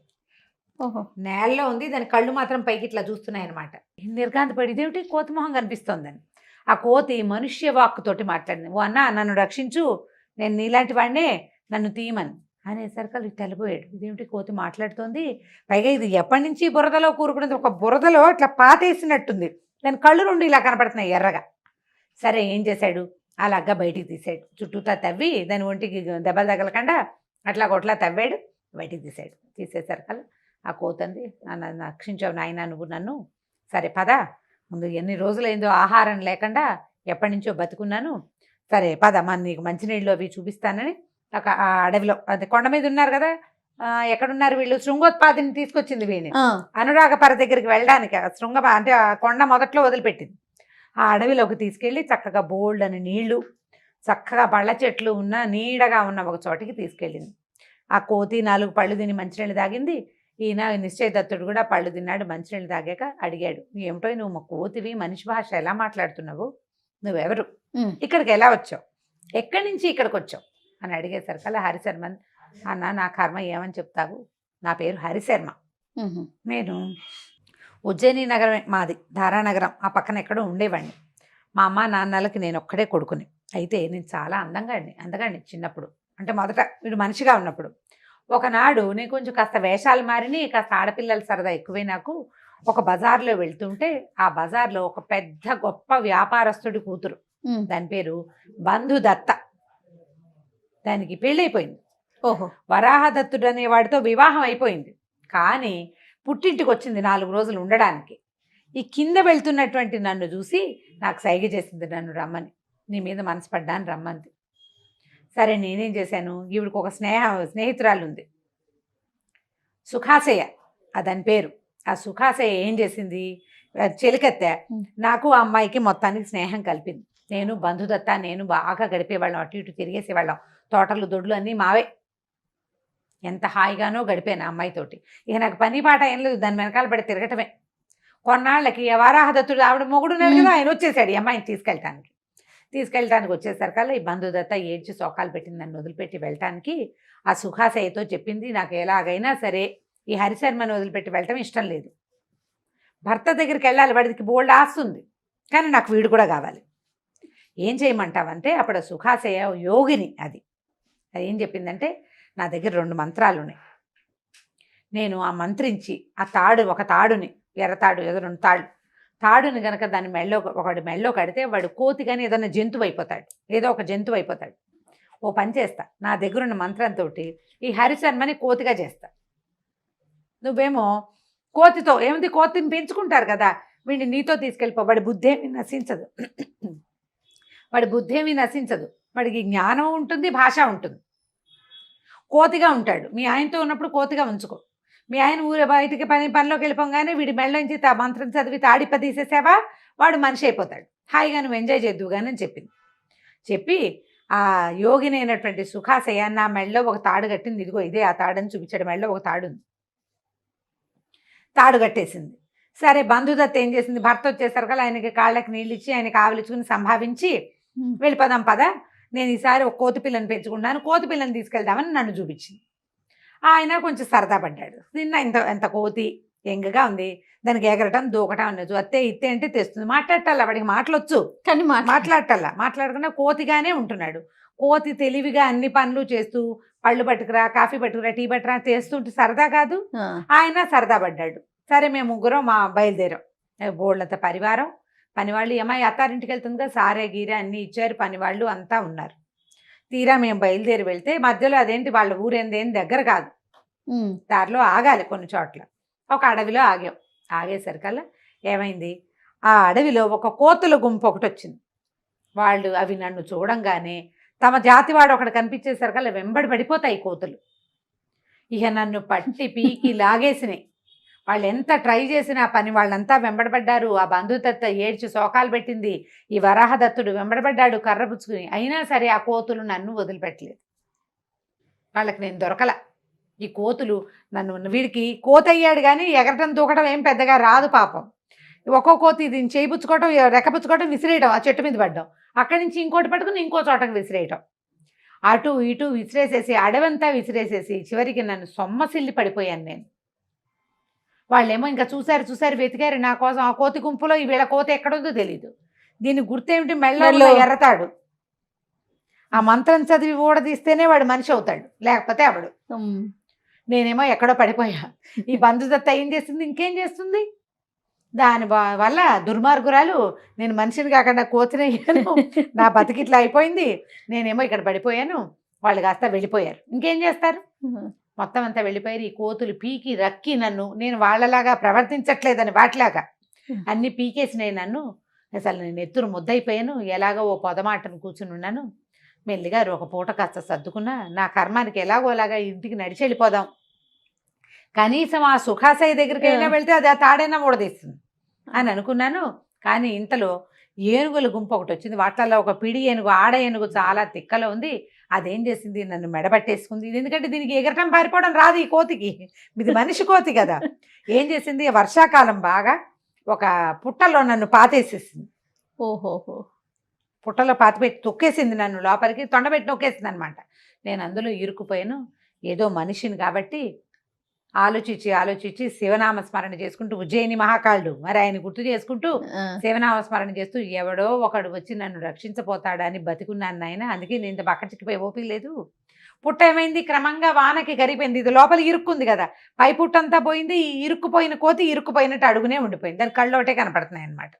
Speaker 2: నేలలో ఉంది. దాని కళ్ళు మాత్రం పైకి ఇట్లా చూస్తున్నాయి అనమాట. నిర్గాంత పడి ఇదేమిటి కోతి మొహం కనిపిస్తోందని. ఆ కోతి మనుష్య వాక్కుతోటి మాట్లాడింది. ఓ అన్న, నన్ను రక్షించు, నేను నీలాంటి వాడినే, నన్ను తీయమని అనేసరికి తెలిపోయాడు. ఇదేమిటి కోతి మాట్లాడుతోంది, పైగా ఇది ఎప్పటి నుంచి బురదలో కూరుకున్నది, ఒక బురదలో ఇట్లా పాతేసినట్టుంది. దాని కళ్ళు 2 ఇలా కనపడుతున్నాయి ఎర్రగా. సరే ఏం చేశాడు, అలాగా బయటికి తీసాడు. చుట్టూతా తవ్వి దాని ఒంటికి దెబ్బలు తగలకుండా అట్లా కొట్లా తవ్వాడు, బయటికి తీసాడు. తీసేసరికల్లా ఆ కోతంది, నన్ను రక్షించావు నాయన నువ్వు నన్ను, సరే పద, ముందు ఎన్ని రోజులైందో ఆహారం లేకుండా ఎప్పటి నుంచో బతుకున్నాను, సరే పద నీకు మంచినీళ్ళు అవి చూపిస్తానని ఒక ఆ అడవిలో, అదే కొండ మీద ఉన్నారు కదా, ఎక్కడున్నారు వీళ్ళు, శృంగోత్పాదిని తీసుకొచ్చింది వీడిని అనురాగపర దగ్గరికి వెళ్ళడానికి. శృంగ అంటే ఆ కొండ మొదట్లో వదిలిపెట్టింది. ఆ అడవిలోకి తీసుకెళ్ళి చక్కగా బోల్డ్ అని నీళ్లు, చక్కగా పళ్ళ చెట్లు ఉన్న నీడగా ఉన్న ఒక చోటికి తీసుకెళ్ళింది. ఆ కోతి 4 పళ్ళు తిని మంచినీళ్ళు తాగింది. ఈయన నిశ్చయదత్తుడు కూడా పళ్ళు తిన్నాడు. మంచినీళ్ళు తాగాక అడిగాడు, ఏమిటో నువ్వు మా కోతివి, మనిషి భాష ఎలా మాట్లాడుతున్నావు, నువ్వెవరు, ఇక్కడికి ఎలా వచ్చావు, ఎక్కడి నుంచి ఇక్కడికి వచ్చావు అని అడిగేసరికల్లా హరిశర్మన్, అన్న నా కర్మ ఏమని చెప్తావు, నా పేరు హరిశర్మ, నేను ఉజ్జయిని నగరమే మాది, ధారానగరం ఆ పక్కన ఎక్కడో ఉండేవాడిని. మా అమ్మ నాన్నలకి నేను ఒక్కడే కొడుకుని. అయితే నేను చాలా అందగాడిని చిన్నప్పుడు, అంటే మొదట వీడు మనిషిగా ఉన్నప్పుడు. ఒకనాడు నేను కొంచెం కాస్త వేషాలు మారిని, కాస్త ఆడపిల్లల సరదా ఎక్కువే నాకు. ఒక బజార్లో వెళ్తుంటే ఆ బజార్లో ఒక పెద్ద గొప్ప వ్యాపారస్తుడి కూతురు, దాని పేరు బంధుదత్త. దానికి పెళ్ళైపోయింది. వరాహదత్తుడు అనేవాడితో వివాహం అయిపోయింది. కానీ పుట్టింటికి వచ్చింది 4 రోజులు ఉండడానికి. ఈ కింద వెళ్తున్నటువంటి నన్ను చూసి నాకు సైగ చేసింది, నన్ను రమ్మని, నీ మీద మనసు పడ్డాను రమ్మంది. సరే నేనేం చేశాను, ఈవిడికి ఒక స్నేహితురాలు ఉంది, సుఖాశయ దాని పేరు. ఆ సుఖాశయ ఏం చేసింది, చెలికత్తె నాకు ఆ అమ్మాయికి మొత్తానికి స్నేహం కలిపింది. నేను బంధుదత్త నేను బాగా గడిపేవాళ్ళం, అటు ఇటు తిరిగేసేవాళ్ళం, తోటలు దొడ్లు అన్నీ మావే. ఎంత హాయిగానో గడిపాను ఆ అమ్మాయితోటి. ఇక నాకు పని పాట ఏం లేదు, దాని వెనకాల పడి తిరగటమే. కొన్నాళ్ళకి వరాహదత్తుడు ఆవిడ మొగుడు ఉన్నాడు కదా, ఆయన వచ్చేసాడు ఈ అమ్మాయిని తీసుకెళ్ళటానికి వచ్చేసరికల్లా ఈ బంధుదత్త ఏడ్చి సోకాలు పెట్టింది నన్ను వదిలిపెట్టి వెళ్ళటానికి. ఆ సుఖాశయతో చెప్పింది, నాకు ఎలాగైనా సరే ఈ హరిశర్మని వదిలిపెట్టి వెళ్ళటం ఇష్టం లేదు, భర్త దగ్గరికి వెళ్ళాలి, వాడికి బోల్డ్ ఆస్తుంది, కానీ నాకు వీడు కూడా కావాలి, ఏం చేయమంటావంటే అప్పుడు సుఖాశయ యోగిని. అది ఏం చెప్పిందంటే, నా దగ్గర 2 మంత్రాలు ఉన్నాయి, నేను ఆ మంత్రించి ఆ ఒక తాడుని, ఎర్రతాడు ఏదో 2 తాడుని కనుక దాని ఒకటి మెళ్ళో కడితే వాడు కోతి కానీ ఏదైనా జంతువు అయిపోతాడు, ఏదో ఒక జంతువు అయిపోతాడు. ఓ పని చేస్తా, నా దగ్గర ఉన్న మంత్రంతో ఈ హరిశర్మని కోతిగా చేస్తా, నువ్వేమో కోతితో ఏముంది, కోతిని పెంచుకుంటారు కదా, వీడిని నీతో తీసుకెళ్ళిపో, వాడి బుద్ధి ఏమీ నశించదు, వాడికి జ్ఞానం ఉంటుంది, భాష ఉంటుంది, కోతిగా ఉంటాడు. మీ ఆయనతో ఉన్నప్పుడు కోతిగా ఉంచుకో, మీ ఆయన ఊరే బయటికి పనిలోకి వెళ్ళిపోగానే వీడి మెళ్ళ నుంచి మంత్రం చదివి తాడిప తీసేసావా, వాడు మనిషి అయిపోతాడు, హాయిగా నువ్వు ఎంజాయ్ చేద్దువు కానీ అని చెప్పింది. చెప్పి ఆ యోగిని అయినటువంటి సుఖాశయ నా మెళ్ళలో ఒక తాడు కట్టింది, ఇదిగో ఇదే ఆ తాడని చూపించాడు, మెళ్ళలో ఒక తాడు ఉంది, తాడు కట్టేసింది. సరే బంధుదత్త ఏం చేసింది, భర్త వచ్చేసరికి ఆయనకి కాళ్ళకి నీళ్ళు ఇచ్చి ఆయనకి ఆవలించుకుని సంభావించి వెళ్ళిపోదాం పద, నేను ఈసారి ఒక కోతి పిల్లని పెంచుకున్నాను, కోతి పిల్లని తీసుకెళ్దామని నన్ను చూపించింది. ఆయన కొంచెం సరదా పడ్డాడు, నిన్న ఎంత కోతి యంగ్గా ఉంది, దానికి ఎగరటం దూకటం అనొచ్చు, అత్తే ఇత్తే అంటే తెస్తుంది, మాట్లాడటల్లా, వాడికి మాటలొచ్చు,
Speaker 1: కానీ
Speaker 2: మాట్లాడటల్లా, మాట్లాడకుండా కోతిగానే ఉంటున్నాడు. కోతి తెలివిగా అన్ని పనులు చేస్తూ పళ్ళు పట్టుకురా, కాఫీ పట్టుకురా, టీ పట్టుకురా చేస్తుంటే సరదా కాదు, ఆయన సరదా పడ్డాడు. సరే మేము ముగ్గురం బయలుదేరాం, బోళ్ళంత పరివారం, పనివాళ్ళు. అమ్మాయి అత్తారింటికి వెళ్తుంది కదా, సారే గీరే అన్నీ ఇచ్చారు, పనివాళ్ళు అంతా ఉన్నారు. తీరా మేము బయలుదేరి వెళ్తే మధ్యలో అదేంటి వాళ్ళ ఊరేందేం దగ్గర కాదు, దారిలో ఆగాలి కొన్ని చోట్ల. ఒక అడవిలో ఆగాం. ఆగేసరికల్లా ఏమైంది, ఆ అడవిలో ఒక కోతుల గుంపు ఒకటి వచ్చింది. వాళ్ళు అవి నన్ను చూడంగానే తమ జాతివాడు ఒకటి కనిపించేసరికల్లా వెంబడి పడిపోతాయి కోతులు. ఇక నన్ను పట్టి పీకి లాగేసినాయి. వాళ్ళు ఎంత ట్రై చేసినా పని వాళ్ళంతా వెంబడబడ్డారు. ఆ బంధుదత్త ఏడ్చి శోకాలు పెట్టింది, ఈ వరాహదత్తుడు వెంబడబడ్డాడు కర్ర పుచ్చుకుని. అయినా సరే ఆ కోతులు నన్ను వదిలిపెట్టలేదు. వాళ్ళకి నేను దొరకల. ఈ కోతులు నన్ను, వీడికి కోత అయ్యాడు కానీ ఎగరటం దూకటం ఏం పెద్దగా రాదు పాపం. ఒక్కో కోతి దీన్ని చేయిపుచ్చుకోవటం, రెక్కపుచ్చుకోవటం, విసిరేయటం, ఆ చెట్టు మీద పడ్డం, అక్కడి నుంచి ఇంకోటి పట్టుకుని ఇంకో చోటకి విసిరేయటం, అటు ఇటు విసిరేసేసి అడవంతా విసిరేసేసి చివరికి నన్ను సొమ్మసిల్లి పడిపోయాను నేను. వాళ్ళేమో ఇంకా చూశారు వెతికారు నా కోసం. ఆ కోతి గుంపులో ఈ వీళ్ళ కోత ఎక్కడుందో తెలీదు. దీని గుర్తేమిటి, మెళ్ళలో ఎర్రతాడు. ఆ మంత్రం చదివి ఊడదీస్తేనే వాడు మనిషి అవుతాడు, లేకపోతే అవడు. నేనేమో ఎక్కడో పడిపోయా. ఈ బంధుదత్త ఏం చేస్తుంది, ఇంకేం చేస్తుంది, దాని వల్ల దుర్మార్గురాలు నేను మనిషిని కాకుండా కోతినయ్యాను, నా బతికిట్లా అయిపోయింది, నేనేమో ఇక్కడ పడిపోయాను. వాళ్ళు కాస్త వెళ్ళిపోయారు. ఇంకేం చేస్తారు, మొత్తం అంతా వెళ్ళిపోయారు. ఈ కోతులు పీకి రక్కి నన్ను, నేను వాళ్ళలాగా ప్రవర్తించట్లేదని వాటిలాగా అన్ని పీకేసినాయి నన్ను. అసలు నేను ఎత్తురు ముద్దయిపోయాను. ఎలాగో ఓ పొదమాటను కూర్చుని ఉన్నాను. మెల్లిగా ఒక పూట కాస్త సర్దుకున్నా. నా కర్మానికి ఎలాగోలాగా ఇంటికి నడిచి వెళ్ళిపోదాం, కనీసం ఆ సుఖాశయ దగ్గరికి అయినా వెళ్తే అది ఆ తాడైనా ఊడదీస్తుంది అని అనుకున్నాను. కానీ ఇంతలో ఏనుగుల గుంపు ఒకటి వచ్చింది. వాటిల్లో ఒక పిడి ఏనుగు, ఆడ ఏనుగు చాలా తిక్కలో ఉంది. అదేం చేసింది, నన్ను మెడబట్టేసుకుంది. ఎందుకంటే దీనికి ఎగరటం పారిపోవడం రాదు ఈ కోతికి, ఇది మనిషి కోతి కదా. ఏం చేసింది, వర్షాకాలం బాగా ఒక పుట్టలో నన్ను పాతేసేసింది.
Speaker 1: ఓహోహో,
Speaker 2: పుట్టలో పాతిపెట్టి తొక్కేసింది నన్ను, లోపలికి తొండబెట్టి నొక్కేసింది అనమాట. నేను అందులో ఇరుక్కుపోయాను. ఏదో మనిషిని కాబట్టి ఆలోచించి శివనామ స్మరణ చేసుకుంటూ, ఉజ్జయిని మహాకాళుడు మరి ఆయన గుర్తు చేసుకుంటూ శివనామ స్మరణ చేస్తూ ఎవడో ఒకడు వచ్చి నన్ను రక్షించపోతాడని బతికున్నాను నాయన. అందుకే నేను ఇంత బక్కచిక్కిపోయి ఓపిక లేదు. పుట్ట ఏమైంది, క్రమంగా వానకి కరిగిపోయింది. ఇది లోపల ఇరుక్కుంది కదా, పై పుట్టంతా పోయింది. ఈ ఇరుక్కుపోయిన కోతి ఇరుక్కుపోయినట్టు అడుగునే ఉండిపోయింది, దాని కళ్ళు ఒకటే కనపడుతున్నాయి అనమాట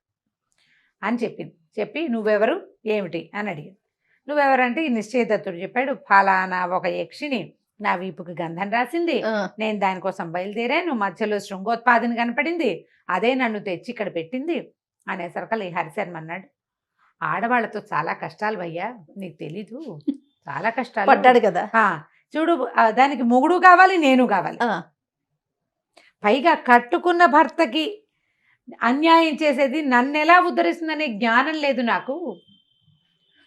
Speaker 2: అని చెప్పింది. చెప్పి నువ్వెవరు ఏమిటి అని అడిగింది. నువ్వెవరంటే ఈ నిశ్చయదత్తుడు చెప్పాడు, ఫలానా ఒక యక్షిని నా వీపుకి గంధం రాసింది, నేను దానికోసం బయలుదేరాను, మధ్యలో శృంగోత్పాదిని కనపడింది, అదే నన్ను తెచ్చి ఇక్కడ పెట్టింది అనేసరికల్ ఈ హరిశర్మ అన్నాడు, ఆడవాళ్లతో చాలా కష్టాలు భయ్యా, నీకు తెలీదు, చాలా కష్టాలు
Speaker 1: పడ్డాడు కదా.
Speaker 2: చూడు, దానికి మొగుడు కావాలి, నేను కావాలి, పైగా కట్టుకున్న భర్తకి అన్యాయం చేసేది నన్ను ఎలా ఉద్ధరిస్తుందనే జ్ఞానం లేదు నాకు.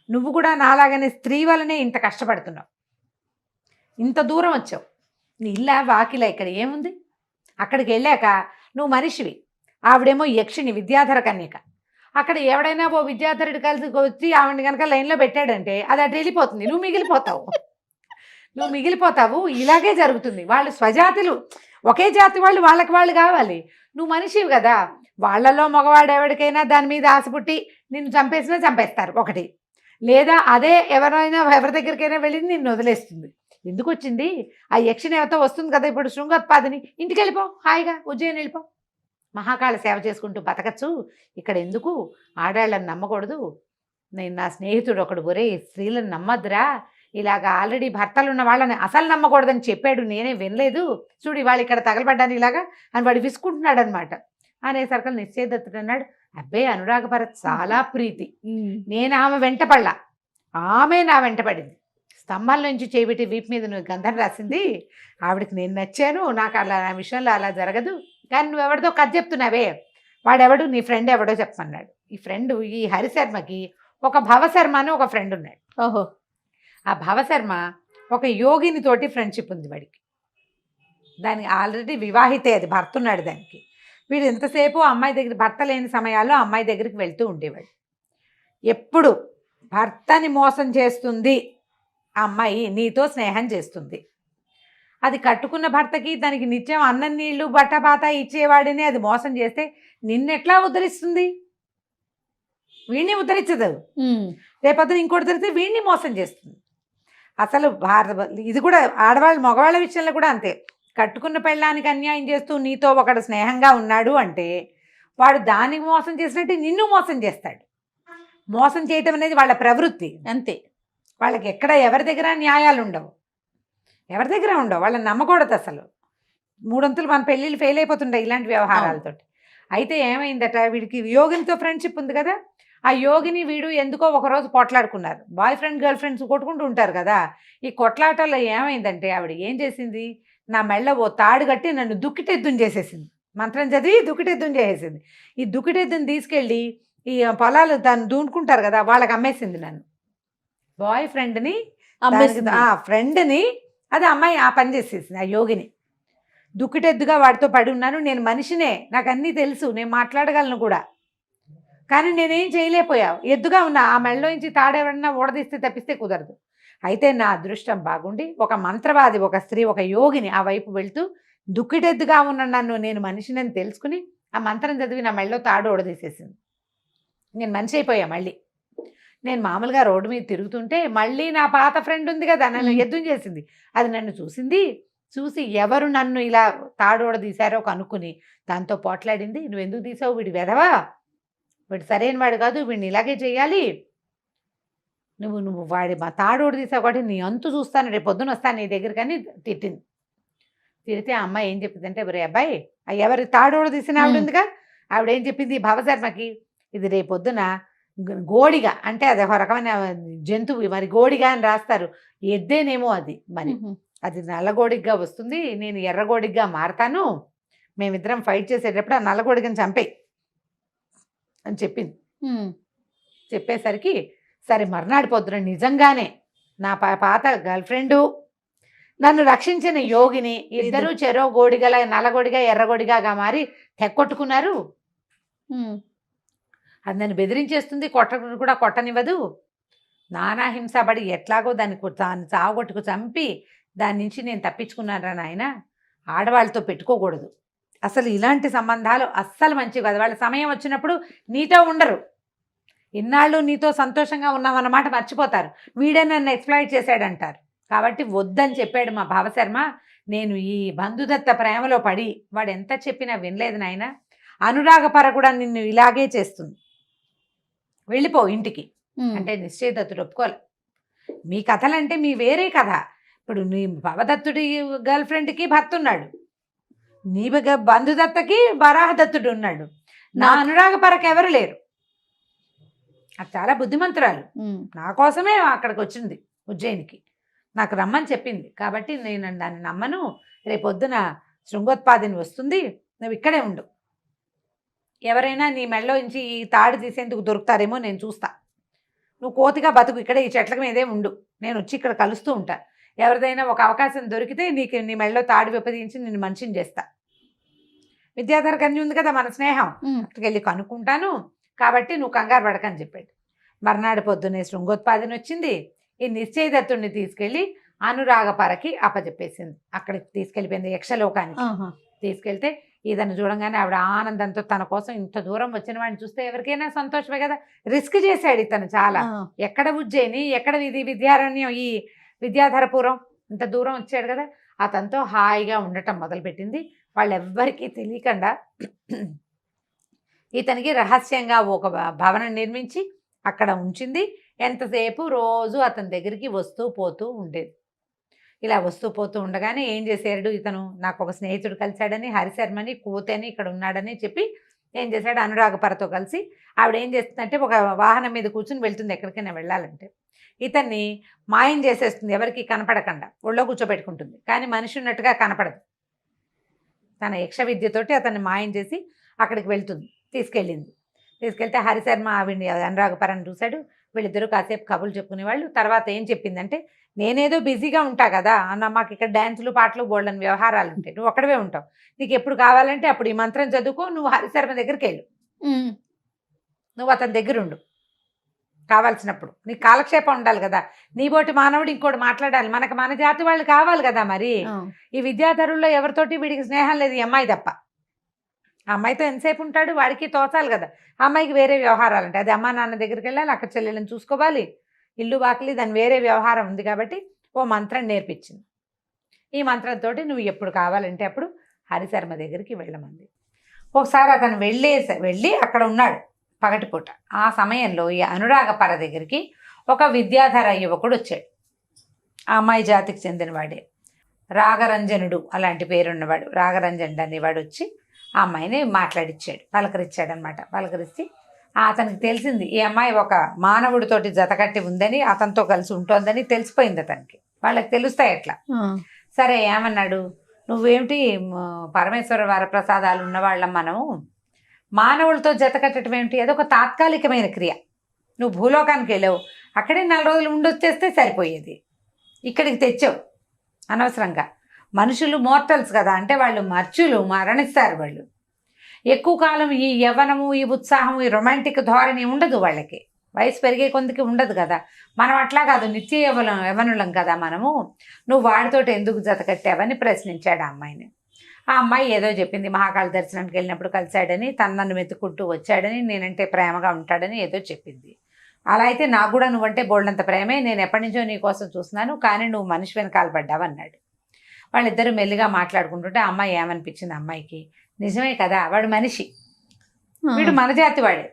Speaker 2: నువ్వు కూడా నాలాగనే స్త్రీ వల్లనే ఇంత కష్టపడుతున్నావు, ఇంత దూరం వచ్చావు, నీ ఇల్లా వాకిలా ఇక్కడ ఏముంది. అక్కడికి వెళ్ళాక నువ్వు మనిషివి, ఆవిడేమో యక్షిని విద్యాధర కన్యక. అక్కడ ఎవడైనా ఓ విద్యాధరుడు కలిసి వచ్చి ఆవిడని కనుక లైన్లో పెట్టాడంటే అది అటు వెళ్ళిపోతుంది, నువ్వు మిగిలిపోతావు. ఇలాగే జరుగుతుంది. వాళ్ళు స్వజాతులు, ఒకే జాతి వాళ్ళు, వాళ్ళకి వాళ్ళు కావాలి. నువ్వు మనిషివి కదా, వాళ్ళలో మగవాడు ఎవరికైనా దాని మీద ఆశ పుట్టి నిన్ను చంపేసినా చంపేస్తారు ఒకటి, లేదా అదే ఎవరి దగ్గరికైనా వెళ్ళి నిన్ను వదిలేస్తుంది. ఎందుకు వచ్చింది, ఆ యక్షినేవతో వస్తుంది కదా ఇప్పుడు శృంగోత్పాదిని, ఇంటికి వెళ్ళిపో, హాయిగా ఉజ్జయిని వెళ్ళిపో, మహాకాళ సేవ చేసుకుంటూ బతకచ్చు, ఇక్కడ ఎందుకు, ఆడాళ్ళని నమ్మకూడదు. నేను నా స్నేహితుడు ఒకడు, ఒరే స్త్రీలను నమ్మద్దురా, ఇలాగ ఆల్రెడీ భర్తలు ఉన్న వాళ్ళని అసలు నమ్మకూడదని చెప్పాడు, నేనే వినలేదు, చూడు వాళ్ళు ఇక్కడ తగలబడ్డాను ఇలాగా అని వాడు విసుకుంటున్నాడు అనమాట. అనేసరికి నిశ్చయదత్తుడు అన్నాడు, అబ్బే అనురాగభరత్ చాలా ప్రీతి, నేను ఆమె వెంటపడలా, ఆమె నా వెంటపడింది, స్తంభాల నుంచి చేయబెట్టి వీపు మీద నువ్వు గంధం రాసింది, ఆవిడకి నేను నచ్చాను, నాకు అలా నా విషయంలో అలా జరగదు, కానీ నువ్వెవరిదో కథ చెప్తున్నావే, వాడెవడు నీ ఫ్రెండ్ ఎవడో చెప్పమన్నాడు. ఈ ఫ్రెండ్, ఈ హరిశర్మకి ఒక భవశర్మ అని ఒక ఫ్రెండ్ ఉన్నాడు.
Speaker 1: ఓహో,
Speaker 2: ఆ భవశర్మ ఒక యోగిని తోటి ఫ్రెండ్షిప్ ఉంది వాడికి, దానికి ఆల్రెడీ వివాహితే, అది భర్త ఉన్నాడు దానికి. వీడు ఎంతసేపు అమ్మాయి దగ్గర, భర్త లేని సమయాల్లో అమ్మాయి దగ్గరికి వెళ్తూ ఉండేవాడు. ఎప్పుడు భర్తని మోసం చేస్తుంది ఆ అమ్మాయి, నీతో స్నేహం చేస్తుంది అది కట్టుకున్న భర్తకి దానికి నిత్యం అన్నం నీళ్లు బట్టపాత ఇచ్చేవాడిని అది మోసం చేస్తే నిన్నెట్లా ఉద్ధరిస్తుంది? వీడిని ఉద్ధరించదు. రేపొద్దున ఇంకోటి దొరికితే వీడిని మోసం చేస్తుంది. అసలు ఇది కూడా ఆడవాళ్ళు మగవాళ్ళ విషయంలో కూడా అంతే. కట్టుకున్న పెళ్ళానికి అన్యాయం చేస్తూ నీతో ఒకడు స్నేహంగా ఉన్నాడు అంటే వాడు దానికి మోసం చేసినట్టు నిన్ను మోసం చేస్తాడు. మోసం చేయటం అనేది వాళ్ళ ప్రవృత్తి అంతే. వాళ్ళకి ఎక్కడ ఎవరి దగ్గర న్యాయాలు ఉండవు, ఎవరి దగ్గర ఉండవు. వాళ్ళని నమ్మకూడదు అసలు. 3 మన పెళ్ళిళ్ళు ఫెయిల్ అయిపోతుంటాయి ఇలాంటి వ్యవహారాలతో. అయితే ఏమైందట, వీడికి యోగినితో ఫ్రెండ్షిప్ ఉంది కదా, ఆ యోగిని వీడు ఎందుకో ఒకరోజు కొట్లాడుకున్నారు. బాయ్ ఫ్రెండ్ గర్ల్ ఫ్రెండ్స్ కొట్టుకుంటూ ఉంటారు కదా. ఈ కొట్లాటల్లో ఏమైందంటే ఆవిడ ఏం చేసింది, నా మెళ్ళ ఓ తాడు కట్టి నన్ను దుక్కిటెద్దుని చేసేసింది. మంత్రం చదివి దుక్కిటెద్దుని చేసేసింది. ఈ దుక్కిటెద్దుని తీసుకెళ్ళి ఈ పొలాలు దాన్ని దూనుకుంటారు కదా వాళ్ళకి అమ్మేసింది. నన్ను బాయ్ ఫ్రెండ్ని ఫ్రెండ్ని అది అమ్మాయి ఆ పని చేసేసింది. ఆ యోగిని దుక్కిటెద్దుగా వాడితో పడి ఉన్నాను. నేను మనిషినే, నాకు అన్నీ తెలుసు, నేను మాట్లాడగలను కూడా, కానీ నేనేం చేయలేకపోయావు. ఎద్దుగా ఉన్నా ఆ మెళ్ళలోంచి తాడెవడన్నా ఊడదీస్తే తప్పిస్తే కుదరదు. అయితే నా అదృష్టం బాగుండి ఒక మంత్రవాది, ఒక స్త్రీ, ఒక యోగిని ఆ వైపు వెళ్తూ దుక్కిటెద్దుగా ఉన్న నన్ను నేను మనిషినని తెలుసుకుని ఆ మంత్రం చదివి నా మెళ్ళలో తాడు ఊడదీసేసింది. నేను మనిషి అయిపోయా. మళ్ళీ నేను మామూలుగా రోడ్డు మీద తిరుగుతుంటే మళ్ళీ నా పాత ఫ్రెండ్ ఉంది కదా నన్ను ఎద్దుని చేసింది. అది నన్ను చూసింది. చూసి ఎవరు నన్ను ఇలా తాడోడ తీశారో కనుక్కుని దాంతో పోట్లాడింది. నువ్వు ఎందుకు తీసావు, వీడి వెధవా, వీడు సరైన వాడు కాదు, వీడిని ఇలాగే చేయాలి, నువ్వు వాడి మా తాడోడు తీసావు కాబట్టి నీ అంతు చూస్తాను, రేపు పొద్దున వస్తాను నీ దగ్గర, కానీ తిట్టింది. తిడితే ఆ అమ్మాయి ఏం చెప్పిందంటే, ఒరే అబ్బాయి, ఎవరి తాడోడు తీసిన ఆవిడ ఉందిగా, ఆవిడ ఏం చెప్పింది, భవశర్మకి, ఇది రేపొద్దున గోడిగా, అంటే అది ఒక రకమైన జంతువు, మరి గోడిగా అని రాస్తారు, ఎద్దేనేమో అది, మరి అది నల్లగోడిగా వస్తుంది, నేను ఎర్రగోడిగా మారతాను, మేమిద్దరం ఫైట్ చేసేటప్పుడు ఆ నల్లగోడిగని చంపేయి అని చెప్పింది. చెప్పేసరికి సరే మర్నాడు పొద్దున నిజంగానే నా పాత గర్ల్ ఫ్రెండు, నన్ను రక్షించిన యోగిని, ఇద్దరు చెరో గోడిగల, నల్లగోడిగా ఎర్రగోడిగా మారి తెక్కొట్టుకున్నారు. అది నన్ను బెదిరించేస్తుంది, కొట్టను కూడా కొట్టనివ్వదు, నానా హింసపడి ఎట్లాగో దాన్ని చావగొట్టుకు చంపి దాని నుంచి నేను తప్పించుకున్నాను రా నాయన. ఆడవాళ్ళతో పెట్టుకోకూడదు అసలు, ఇలాంటి సంబంధాలు అస్సలు మంచివి కాదు. వాళ్ళ సమయం వచ్చినప్పుడు నీతో ఉండరు, ఇన్నాళ్ళు నీతో సంతోషంగా ఉన్నామన్నమాట మర్చిపోతారు, వీడే నన్ను ఎక్స్ప్లాయిట్ చేశాడంటారు. కాబట్టి వద్దని చెప్పాడు మా భావశర్మ. నేను ఈ బంధుదత్త ప్రేమలో పడి వాడు ఎంత చెప్పినా వినలేదు నాయన, అనురాగపర కూడా నిన్ను ఇలాగే చేస్తుంది, వెళ్ళిపో ఇంటికి అంటే నిశ్చయదత్తుడు ఒప్పుకోలే. మీ కథలంటే మీ వేరే కథ. ఇప్పుడు నీ భవదత్తుడి గర్ల్ ఫ్రెండ్కి భర్త ఉన్నాడు, నీ బంధుదత్తకి వరాహదత్తుడు ఉన్నాడు, నా అనురాగపరకు ఎవరు లేరు. అది చాలా బుద్ధిమంతురాలు, నా కోసమే అక్కడికి వచ్చింది ఉజ్జయినికి, నాకు రమ్మని చెప్పింది. కాబట్టి నేను దాన్ని నమ్మను, రేపొద్దున శృంగోత్పాదిని వస్తుంది, నువ్వు ఇక్కడే ఉండు, ఎవరైనా నీ మెళ్ళలో నుంచి ఈ తాడు తీసేందుకు దొరుకుతారేమో నేను చూస్తా, నువ్వు కోతిగా బతుకు, ఇక్కడే ఈ చెట్ల మీదే ఉండు, నేను వచ్చి ఇక్కడ కలుస్తూ ఉంటా, ఎవరిదైనా ఒక అవకాశం దొరికితే నీ మెళ్ళలో తాడు విపదించి నిన్ను మనిషిని చేస్తా. విద్యాధర కన్య ఉంది కదా మన స్నేహం, అక్కడికి వెళ్ళి కనుక్కుంటాను, కాబట్టి నువ్వు కంగారు పడకని చెప్పాడు. మర్నాడు పొద్దున్నే శృంగోత్పాదన వచ్చింది. ఈ నిశ్చయదత్తుడిని తీసుకెళ్ళి అనురాగపరకి అప్పచెప్పేసింది. అక్కడికి తీసుకెళ్ళిపోయింది యక్షలోకానికి. తీసుకెళ్తే ఇతను చూడంగానే ఆవిడ ఆనందంతో, తన కోసం ఇంత దూరం వచ్చిన వాడిని చూస్తే ఎవరికైనా సంతోషమే కదా, రిస్క్ చేశాడు ఇతను చాలా. ఎక్కడ ఉజ్జయిని, ఎక్కడ ఇది విద్యారణ్యం, ఈ విద్యాధరపురం, ఇంత దూరం వచ్చాడు కదా, అతనితో హాయిగా ఉండటం మొదలుపెట్టింది. వాళ్ళెవ్వరికీ తెలియకుండా ఇతనికి రహస్యంగా ఒక భవనం నిర్మించి అక్కడ ఉంచింది. ఎంతసేపు రోజు అతని దగ్గరికి వస్తూ పోతూ ఉండేది. ఇలా వస్తూ పోతూ ఉండగానే ఏం చేశాడు ఇతను, నాకు ఒక స్నేహితుడు కలిశాడని, హరిశర్మని కూతని ఇక్కడ ఉన్నాడని చెప్పి ఏం చేశాడు, అనురాగపరతో కలిసి ఆవిడ ఏం చేస్తుందంటే ఒక వాహనం మీద కూర్చుని వెళ్తుంది ఎక్కడికైనా వెళ్ళాలంటే, ఇతన్ని మాయం చేసేస్తుంది, ఎవరికి కనపడకుండా ఒళ్ళో కూర్చోబెట్టుకుంటుంది, కానీ మనిషి ఉన్నట్టుగా కనపడదు. తన యక్ష విద్యతోటి అతన్ని మాయం చేసి అక్కడికి వెళ్తుంది, తీసుకెళ్ళింది. తీసుకెళ్తే హరిశర్మ ఆవిడ్ని అనురాగపరని చూశాడు. వీళ్ళిద్దరూ కాసేపు కబుర్లు చెప్పుకునేవాళ్ళు. తర్వాత ఏం చెప్పిందంటే, నేనేదో బిజీగా ఉంటా కదా అన్న, మాకు ఇక్కడ డ్యాన్సులు పాటలు బోల్డని వ్యవహారాలు ఉంటాయి, నువ్వు ఒక్కడవే ఉంటావు, నీకు ఎప్పుడు కావాలంటే అప్పుడు ఈ మంత్రం చదువుకో, నువ్వు హరిశర్మ దగ్గరికి వెళ్ళు, నువ్వు అతని దగ్గర ఉండు, కావాల్సినప్పుడు నీకు కాలక్షేపం ఉండాలి కదా, నీబోటి మానవుడు ఇంకోటి మాట్లాడాలి, మనకు మన జాతి వాళ్ళు కావాలి కదా. మరి ఈ విద్యాధరుల్లో ఎవరితోటి వీడికి స్నేహం లేదు, ఈ అమ్మాయి తప్ప. ఆ అమ్మాయితో ఎంతసేపు ఉంటాడు, వాడికి తోచాలి కదా. ఆ అమ్మాయికి వేరే వ్యవహారాలు ఉంటాయి, అది అమ్మా నాన్న దగ్గరికి వెళ్ళాలి, అక్కడ చెల్లెలను చూసుకోవాలి, ఇల్లు వాకిలి, దాని వేరే వ్యవహారం ఉంది. కాబట్టి ఓ మంత్రం నేర్పించింది. ఈ మంత్రంతో నువ్వు ఎప్పుడు కావాలంటే అప్పుడు హరిశర్మ దగ్గరికి వెళ్ళమంది. ఒకసారి అతను వెళ్ళి అక్కడ ఉన్నాడు పగటిపూట. ఆ సమయంలో ఈ అనురాగపర దగ్గరికి ఒక విద్యాధర యువకుడు వచ్చాడు. ఆ అమ్మాయి జాతికి చెందినవాడే, రాగరంజనుడు అలాంటి పేరున్నవాడు, రాగరంజనుడు అనేవాడు వచ్చి ఆ అమ్మాయిని మాట్లాడిచ్చాడు, పలకరించాడనమాట. పలకరిస్తే అతనికి తెలిసింది ఈ అమ్మాయి ఒక మానవుడితోటి జతకట్టి ఉందని, అతనితో కలిసి ఉంటోందని తెలిసిపోయింది అతనికి. వాళ్ళకి తెలుస్తాయి ఎట్లా. సరే ఏమన్నాడు, నువ్వేమిటి పరమేశ్వర వరప్రసాదాలు ఉన్నవాళ్ళం మనము, మానవులతో జత కట్టడం ఏమిటి, అదొక తాత్కాలికమైన క్రియ. నువ్వు భూలోకానికి వెళ్ళావు, అక్కడే 4 రోజులు ఉండొచ్చేస్తే సరిపోయేది, ఇక్కడికి తెచ్చావు అనవసరంగా. మనుషులు మోర్టల్స్ కదా, అంటే వాళ్ళు మరణిస్తారు. వాళ్ళు ఎక్కువ కాలం ఈ యవ్వనము, ఈ ఉత్సాహము, ఈ రొమాంటిక్ ధోరణి ఉండదు వాళ్ళకి, వయసు పెరిగే కొందికి ఉండదు కదా. మనం అట్లా కాదు, నిత్య యవ్వనులం కదా మనము, నువ్వు వాడితోటి ఎందుకు జత కట్టావని ప్రశ్నించాడు ఆ అమ్మాయిని. ఆ అమ్మాయి ఏదో చెప్పింది, మహాకాళ దర్శనానికి వెళ్ళినప్పుడు కలిశాడని, నన్ను వెతుక్కుంటూ వచ్చాడని, నేనంటే ప్రేమగా ఉంటాడని ఏదో చెప్పింది. అలా అయితే నాకు కూడా నువ్వంటే బోల్డంత ప్రేమే, నేను ఎప్పటి నుంచో నీ కోసం చూస్తున్నాను, కానీ నువ్వు మనిషి వెనకాల పడ్డావు అన్నాడు. వాళ్ళిద్దరూ మెల్లిగా మాట్లాడుకుంటుంటే ఆ అమ్మాయి ఏమనిపించింది, అమ్మాయికి నిజమే కదా, వాడు మనిషి, వీడు మన జాతి వాడే.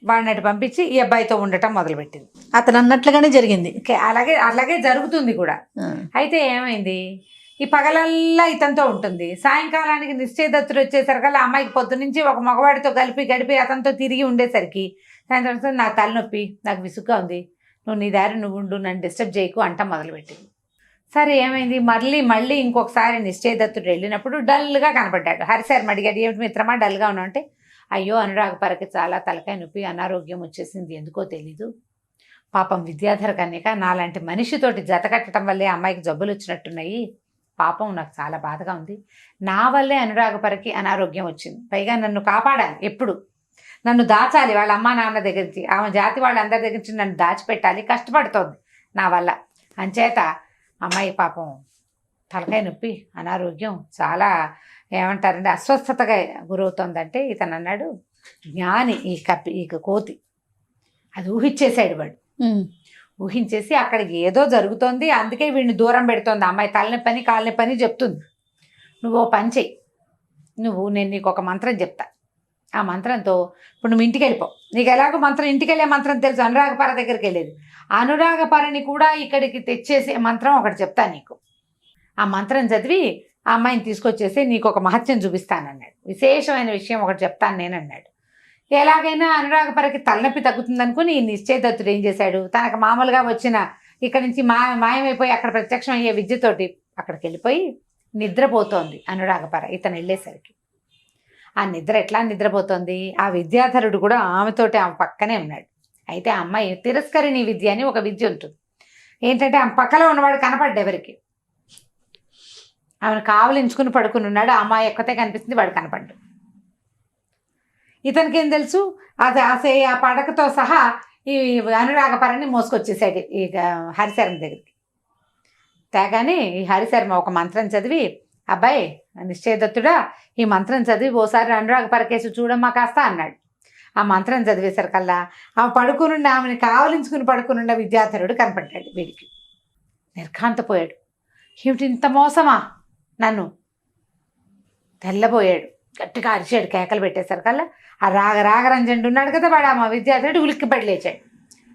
Speaker 2: వాడిని అటు పంపించి ఈ అబ్బాయితో ఉండటం మొదలుపెట్టింది.
Speaker 1: అతను అన్నట్లుగానే జరిగింది.
Speaker 2: అలాగే జరుగుతుంది కూడా. అయితే ఏమైంది, ఈ పగలల్లా ఇతనితో ఉంటుంది, సాయంకాలానికి నిశ్చయదత్తుడు వచ్చేసరికల్లా అమ్మాయికి పొద్దునుంచి ఒక మగవాడితో గడిపి అతనితో తిరిగి ఉండేసరికి సాయంత్రం నాకు తలనొప్పి, నాకు విసుగ్గా ఉంది, నువ్వు నీ దారి నువ్వు ఉండు, నన్ను డిస్టర్బ్ చేయకు అంట మొదలుపెట్టింది. సరే ఏమైంది, మళ్ళీ ఇంకొకసారి నిశ్చయదత్తుడు వెళ్ళినప్పుడు డల్గా కనపడ్డాడు. హరిశర్మ అడిగాడు, ఏమిటి మిత్రమా డల్గా ఉన్నావు అంటే, అయ్యో అనురాగపరకి చాలా తలకాయ నొప్పి, అనారోగ్యం వచ్చేసింది, ఎందుకో తెలీదు, పాపం విద్యాధర కన్యక నాలాంటి మనిషితోటి జత కట్టడం వల్లే అమ్మాయికి జబ్బులు వచ్చినట్టున్నాయి, పాపం నాకు చాలా బాధగా ఉంది, నా వల్లే అనురాగపరకి అనారోగ్యం వచ్చింది, పైగా నన్ను కాపాడాలి, ఎప్పుడు నన్ను దాచాలి వాళ్ళ అమ్మా నాన్న దగ్గర నుంచి, ఆమె జాతి వాళ్ళందరి దగ్గర నుంచి నన్ను దాచిపెట్టాలి, కష్టపడుతోంది నా వల్ల, అంచేత అమ్మాయి పాపం తలకాయ నొప్పి, అనారోగ్యం, చాలా ఏమంటారంటే అస్వస్థతగా గురవుతోందంటే ఇతను అన్నాడు, జ్ఞాని ఈ కోతి అది ఊహించేశాడు. వాడు ఊహించేసి అక్కడికి ఏదో జరుగుతోంది, అందుకే వీడిని దూరం పెడుతోంది. అమ్మాయి తలనొప్పని కాళ్ళనొప్పని చెప్తుంది. నువ్వు ఓ పని చెయ్యి, నేను నీకు ఒక మంత్రం చెప్తా, ఆ మంత్రంతో ఇప్పుడు నువ్వు ఇంటికి వెళ్ళిపో, నీకు ఎలాగో మంత్రం ఇంటికి వెళ్ళే మంత్రం తెలుసు, అనురాగపర దగ్గరికి వెళ్ళేది, అనురాగపరని కూడా ఇక్కడికి తెచ్చేసే మంత్రం ఒకటి చెప్తా నీకు, ఆ మంత్రం చదివి ఆ అమ్మాయిని తీసుకొచ్చేసి నీకు ఒక మహత్యం చూపిస్తానన్నాడు, విశేషమైన విషయం ఒకటి చెప్తాను నేను అన్నాడు. ఎలాగైనా అనురాగపరకి తలనొప్పి తగ్గుతుంది అనుకుని నిశ్చయదత్తుడు ఏం చేశాడు, తనకు మామూలుగా వచ్చిన ఇక్కడి నుంచి మాయమైపోయి అక్కడ ప్రత్యక్షం అయ్యే విద్యతోటి అక్కడికి వెళ్ళిపోయి నిద్రపోతోంది అనురాగపర. ఇతను వెళ్ళేసరికి ఆ నిద్ర ఎట్లా నిద్రపోతోంది, ఆ విద్యాధరుడు కూడా ఆమెతోటి ఆమె పక్కనే ఉన్నాడు. అయితే ఆ అమ్మాయి తిరస్కరిణి విద్య అని ఒక విద్య ఉంటుంది, ఏంటంటే ఆమె పక్కలో ఉన్నవాడు కనపడ్డ ఎవరికి, ఆమెను కావలించుకుని పడుకుని ఉన్నాడు, ఆ అమ్మాయి ఎక్కతే కనిపిస్తుంది, వాడు కనపడ్డు. ఇతనికి ఏం తెలుసు, ఆ పడకతో సహా ఈ అనురాగపరని మోసుకొచ్చేసాడు ఈ హరిశర్మ దగ్గరికి. తేగానే ఈ హరిశర్మ ఒక మంత్రం చదివి, అబ్బాయి నిశ్చయదత్తుడా ఈ మంత్రం చదివి ఓసారి అనురాగపరకేసి చూడమ్మా కాస్త అన్నాడు. ఆ మంత్రం చదివేసరికల్లా ఆమె పడుకునుండి, ఆమెను కావలించుకుని పడుకునుండ విద్యాధరుడు కనపడ్డాడు. వీడికి నిర్ఘాంతపోయాడు, ఏమిటి ఇంత మోసమా, నన్ను తెల్లబోయాడు, గట్టిగా అరిచాడు, కేకలు పెట్టేసరికల్లా ఆ రాగరంజనుడు ఉన్నాడు కదా, వాడు ఆ విద్యాధరుడు ఉలిక్కిపడి లేచాడు.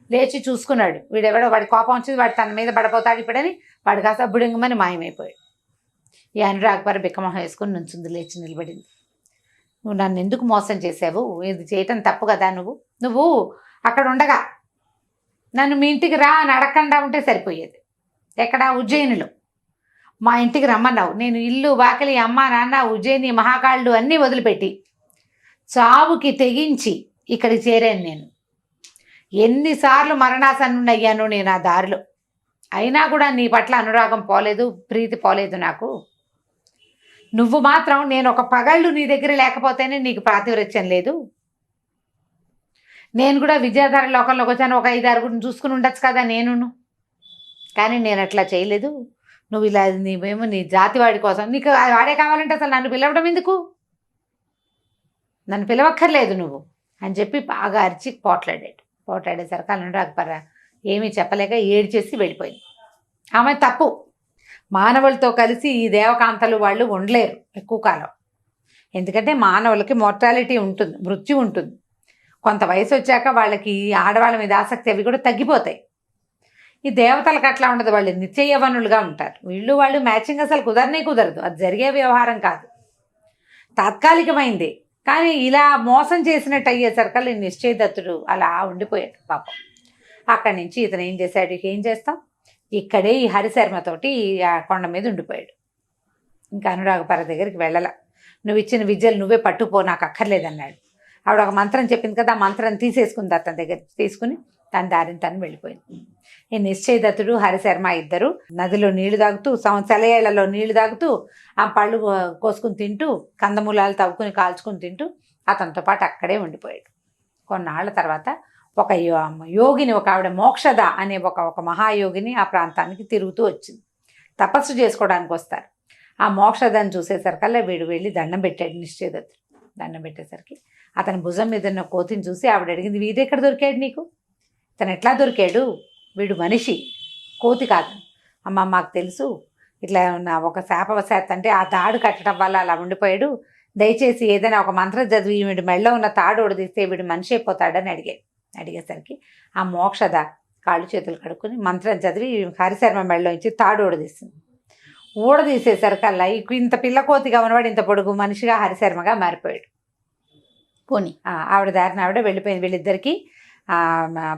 Speaker 2: లేచి చూసుకున్నాడు, వీడెవడో, వాడి కోపం వచ్చింది, వాడు తన మీద పడిపోతాడు ఇప్పుడని వాడు కాస్త బుడింగమని మాయమైపోయాడు. ఈ అనురాగపర బిక్కమొహం వేసుకుని నుంచుంది, లేచి నిలబడింది. నువ్వు నన్ను ఎందుకు మోసం చేసావు, ఇది చేయటం తప్పు కదా, నువ్వు అక్కడ ఉండగా నన్ను మీ ఇంటికి రా అని అడగకుండా ఉంటే సరిపోయేది. ఎక్కడ, ఉజ్జయినిలో మా ఇంటికి రమ్మన్నావు, నేను ఇల్లు వాకిలి అమ్మ నాన్న ఉజ్జయిని మహాకాళుడు అన్నీ వదిలిపెట్టి చావుకి తెగించి ఇక్కడికి చేరాను. నేను ఎన్నిసార్లు మరణాసన్నుండి అయ్యాను నేను ఆ దారిలో, అయినా కూడా నీ పట్ల అనురాగం పోలేదు, ప్రీతి పోలేదు నాకు. నువ్వు మాత్రం నేను ఒక పగళ్ళు నీ దగ్గర లేకపోతేనే నీకు ప్రాతివ్రత్యం లేదు, నేను కూడా విద్యాధార లోకంలోకి వచ్చాను, ఒక 5-6 చూసుకుని ఉండొచ్చు కదా నేను. కానీ నేను అట్లా చేయలేదు. నువ్వు ఇలా నీవేమో నీ జాతివాడి కోసం, నీకు వాడే కావాలంటే అసలు నన్ను పిలవడం ఎందుకు, నన్ను పిలవక్కర్లేదు నువ్వు అని చెప్పి బాగా అరిచి పోట్లాడేసరికి అనురాగపర ఏమీ చెప్పలేక ఏడ్చేసి వెళ్ళిపోయింది. ఆమె తప్పు. మానవులతో కలిసి ఈ దేవకాంతలు వాళ్ళు ఉండలేరు ఎక్కువ కాలం. ఎందుకంటే మానవులకి మోర్టాలిటీ ఉంటుంది, మృత్యు ఉంటుంది. కొంత వయసు వచ్చాక వాళ్ళకి ఆడవాళ్ళ మీద ఆసక్తి అవి కూడా తగ్గిపోతాయి. ఈ దేవతలకు అట్లా ఉండదు, వాళ్ళు నిత్య యవ్వనులుగా ఉంటారు. వాళ్ళు మ్యాచింగ్ అసలు కుదరదు, అది జరిగే వ్యవహారం కాదు, తాత్కాలికమైంది. కానీ ఇలా మోసం చేసినట్టు అయ్యేసరికి నిశ్చయదత్తుడు అలా ఉండిపోయాడు పాపం. అక్కడి నుంచి ఇతను ఏం చేశాడు, ఏం చేస్తాం, ఇక్కడే ఈ హరిశర్మతోటి ఆ కొండ మీద ఉండిపోయాడు. ఇంకా అనురాగపర దగ్గరికి వెళ్ళాల. నువ్వు ఇచ్చిన విద్యలు నువ్వే పట్టుపో, నాకు అక్కర్లేదన్నాడు. ఆవిడ ఒక మంత్రం చెప్పింది కదా, ఆ మంత్రం తీసేసుకుంది, అతని దగ్గర తీసుకుని తన దారిని తను వెళ్ళిపోయింది. ఈ నిశ్చయదత్తుడు హరిశర్మ ఇద్దరు నదిలో నీళ్లు తాగుతూ, సెలయేళ్లలో నీళ్లు తాగుతూ, ఆ పళ్ళు కోసుకుని తింటూ, కందమూలాలు తవ్వుకుని కాల్చుకుని తింటూ అతనితో పాటు అక్కడే ఉండిపోయాడు. కొన్నాళ్ళ తర్వాత ఒక యోగిని, ఒక ఆవిడ మోక్షద అనే ఒక మహాయోగిని ఆ ప్రాంతానికి తిరుగుతూ వచ్చింది. తపస్సు చేసుకోవడానికి వస్తారు. ఆ మోక్షదని చూసేసరికల్లా వీడు వెళ్ళి దండం పెట్టాడు నిశ్చయదత్తుడు. దండం పెట్టేసరికి అతని భుజం మీద ఉన్న కోతిని చూసి ఆవిడ అడిగింది, వీడెక్కడ దొరికాడు నీకు, తను ఎట్లా దొరికాడు, వీడు మనిషి కోతి కాదు. అమ్మ మాకు తెలుసు, ఇట్లా నా ఒక శాపవశాత్ అంటే ఆ తాడు కట్టడం వల్ల అలా ఉండిపోయాడు, దయచేసి ఏదైనా ఒక మంత్రం చదివి వీడి మెడలో ఉన్న తాడు ఉడదీస్తే వీడు మనిషి అయిపోతాడని అడిగేసరికి ఆ మోక్షద కాళ్ళు చేతులు కడుక్కొని మంత్రం చదివి హరిశర్మ మెడలో ఇచ్చి తాడు ఊడదీస్తుంది. ఊడదీసేసరికల్లా ఇంత పిల్ల కోతిగా ఉన్నవాడు ఇంత పొడుగు మనిషిగా హరిశర్మగా మారిపోయాడు.
Speaker 1: పోనీ
Speaker 2: ఆవిడ దారిని ఆవిడ వెళ్ళిపోయింది. వీళ్ళిద్దరికీ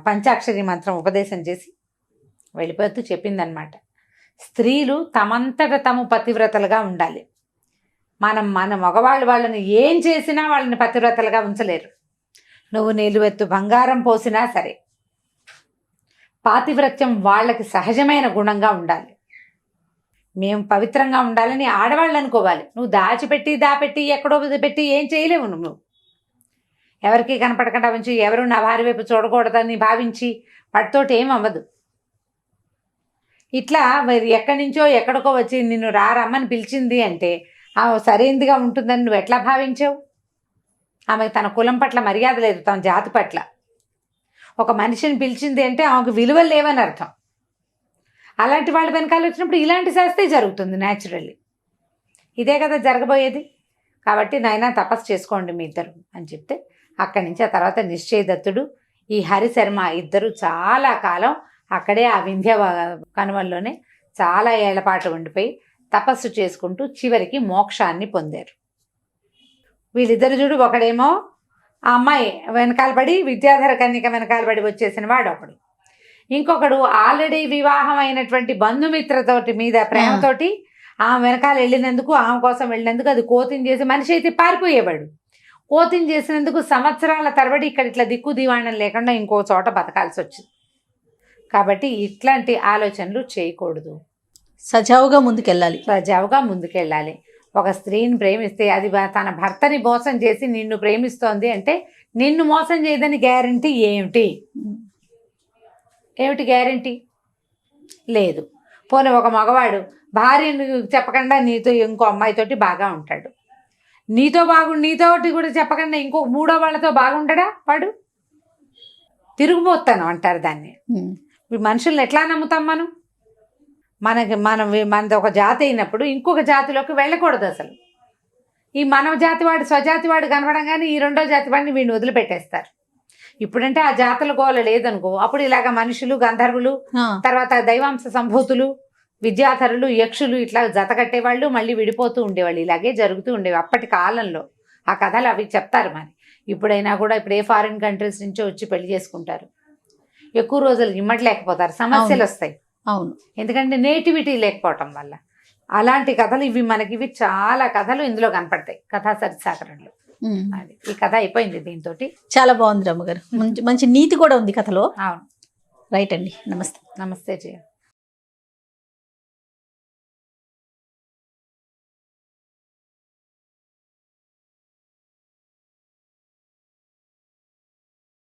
Speaker 2: పంచాక్షరి మంత్రం ఉపదేశం చేసి వెళ్ళిపోతూ చెప్పిందనమాట, స్త్రీలు తమంతట తాము పతివ్రతలుగా ఉండాలి. మన మగవాళ్ళు వాళ్ళని ఏం చేసినా వాళ్ళని పతివ్రతలుగా ఉంచలేరు. నువ్వు నిలువెత్తు బంగారం పోసినా సరే పాతివ్రత్యం వాళ్ళకి సహజమైన గుణంగా ఉండాలి. మేము పవిత్రంగా ఉండాలని ఆడవాళ్ళు అనుకోవాలి. నువ్వు దాచిపెట్టి ఎక్కడో పెట్టి ఏం చేయలేవు. నువ్వు ఎవరికి కనపడకుండా ఉంచి ఎవరు నా భార్య వైపు చూడకూడదని భావించి వాటితోటి ఏం అవ్వదు. ఇట్లా ఎక్కడి నుంచో ఎక్కడికో వచ్చి నిన్ను రమ్మని పిలిచింది అంటే సరైనదిగా ఉంటుందని నువ్వు ఎట్లా భావించావు? ఆమెకు తన కులం పట్ల మర్యాద లేదు, తన జాతి పట్ల. ఒక మనిషిని పిలిచింది అంటే ఆమెకు విలువలు లేవని అర్థం. అలాంటి వాళ్ళ వెనకాల వచ్చినప్పుడు ఇలాంటి శాస్త్రే జరుగుతుంది న్యాచురల్లీ. ఇదే కదా జరగబోయేది. కాబట్టి నాయనా తపస్సు చేసుకోండి మీ ఇద్దరు అని చెప్తే అక్కడి నుంచి ఆ తర్వాత నిశ్చయదత్తుడు ఈ హరిశర్మ ఇద్దరు చాలా కాలం అక్కడే ఆ వింధ్య కనుమల్లోనే చాలా ఏళ్లపాటు ఉండిపోయి తపస్సు చేసుకుంటూ చివరికి మోక్షాన్ని పొందారు. వీళ్ళిద్దరు చూడు, ఒకడేమో ఆ అమ్మాయి వెనకాల పడి విద్యాధర కన్యక వెనకాల పడి వచ్చేసిన వాడు ఒకడు, ఇంకొకడు ఆల్రెడీ వివాహం అయినటువంటి బంధుమిత్రతోటి మీద ప్రేమతోటి ఆమె వెనకాల వెళ్ళినందుకు, ఆమె కోసం వెళ్ళినందుకు అది కోతిని చేసి మనిషి అయితే పారిపోయేవాడు. కోతిని చేసినందుకు సంవత్సరాల తరబడి ఇక్కడ ఇట్లా దిక్కు దివాణం లేకుండా ఇంకో చోట బతకాల్సి వచ్చింది. కాబట్టి ఇట్లాంటి ఆలోచనలు చేయకూడదు.
Speaker 1: సజావుగా ముందుకెళ్ళాలి. ఒక స్త్రీని ప్రేమిస్తే అది తన భర్తని మోసం చేసి నిన్ను ప్రేమిస్తోంది అంటే నిన్ను మోసం చేయదని గ్యారంటీ ఏమిటి గ్యారంటీ లేదు. పోనీ ఒక మగవాడు భార్యను చెప్పకుండా నీతో ఇంకో అమ్మాయితోటి బాగా ఉంటాడు, నీతోటి కూడా చెప్పకుండా ఇంకో మూడో వాళ్ళతో బాగుంటాడా వాడు? తిరుగుబోతాను అంటారు దాన్ని. మనుషుల్ని ఎట్లా నమ్ముతాం మనం? మనది ఒక జాతి అయినప్పుడు ఇంకొక జాతిలోకి వెళ్ళకూడదు అసలు. ఈ మన జాతివాడు స్వజాతివాడు కనపడంగానే ఈ రెండో జాతివాడిని వీడిని వదిలిపెట్టేస్తారు. ఇప్పుడంటే ఆ జాతుల గోల లేదనుకో, అప్పుడు ఇలాగ మనుషులు, గంధర్వులు, తర్వాత దైవాంశ సంభూతులు, విద్యాధరులు, యక్షులు ఇట్లా జత కట్టేవాళ్ళు, మళ్ళీ విడిపోతూ ఉండేవాళ్ళు. ఇలాగే జరుగుతూ ఉండేవి అప్పటి కాలంలో. ఆ కథలు అవి చెప్తారు. మరి ఇప్పుడైనా కూడా ఇప్పుడు ఏ ఫారిన్ కంట్రీస్ నుంచో వచ్చి పెళ్లి చేసుకుంటారు, ఎక్కువ రోజులు ఇమ్మట్లేకపోతారు, సమస్యలు వస్తాయి. అవును,
Speaker 2: ఎందుకంటే నేటివిటీ లేకపోవటం వల్ల. అలాంటి కథలు ఇవి చాలా కథలు ఇందులో కనపడతాయి కథా సరిసాగరంలో. అది ఈ కథ అయిపోయింది దీంతో.
Speaker 1: చాలా బాగుంది రమ్మగారు, మంచి నీతి కూడా ఉంది కథలో.
Speaker 2: అవును,
Speaker 1: రైట్ అండి. నమస్తే.
Speaker 2: నమస్తే జయ.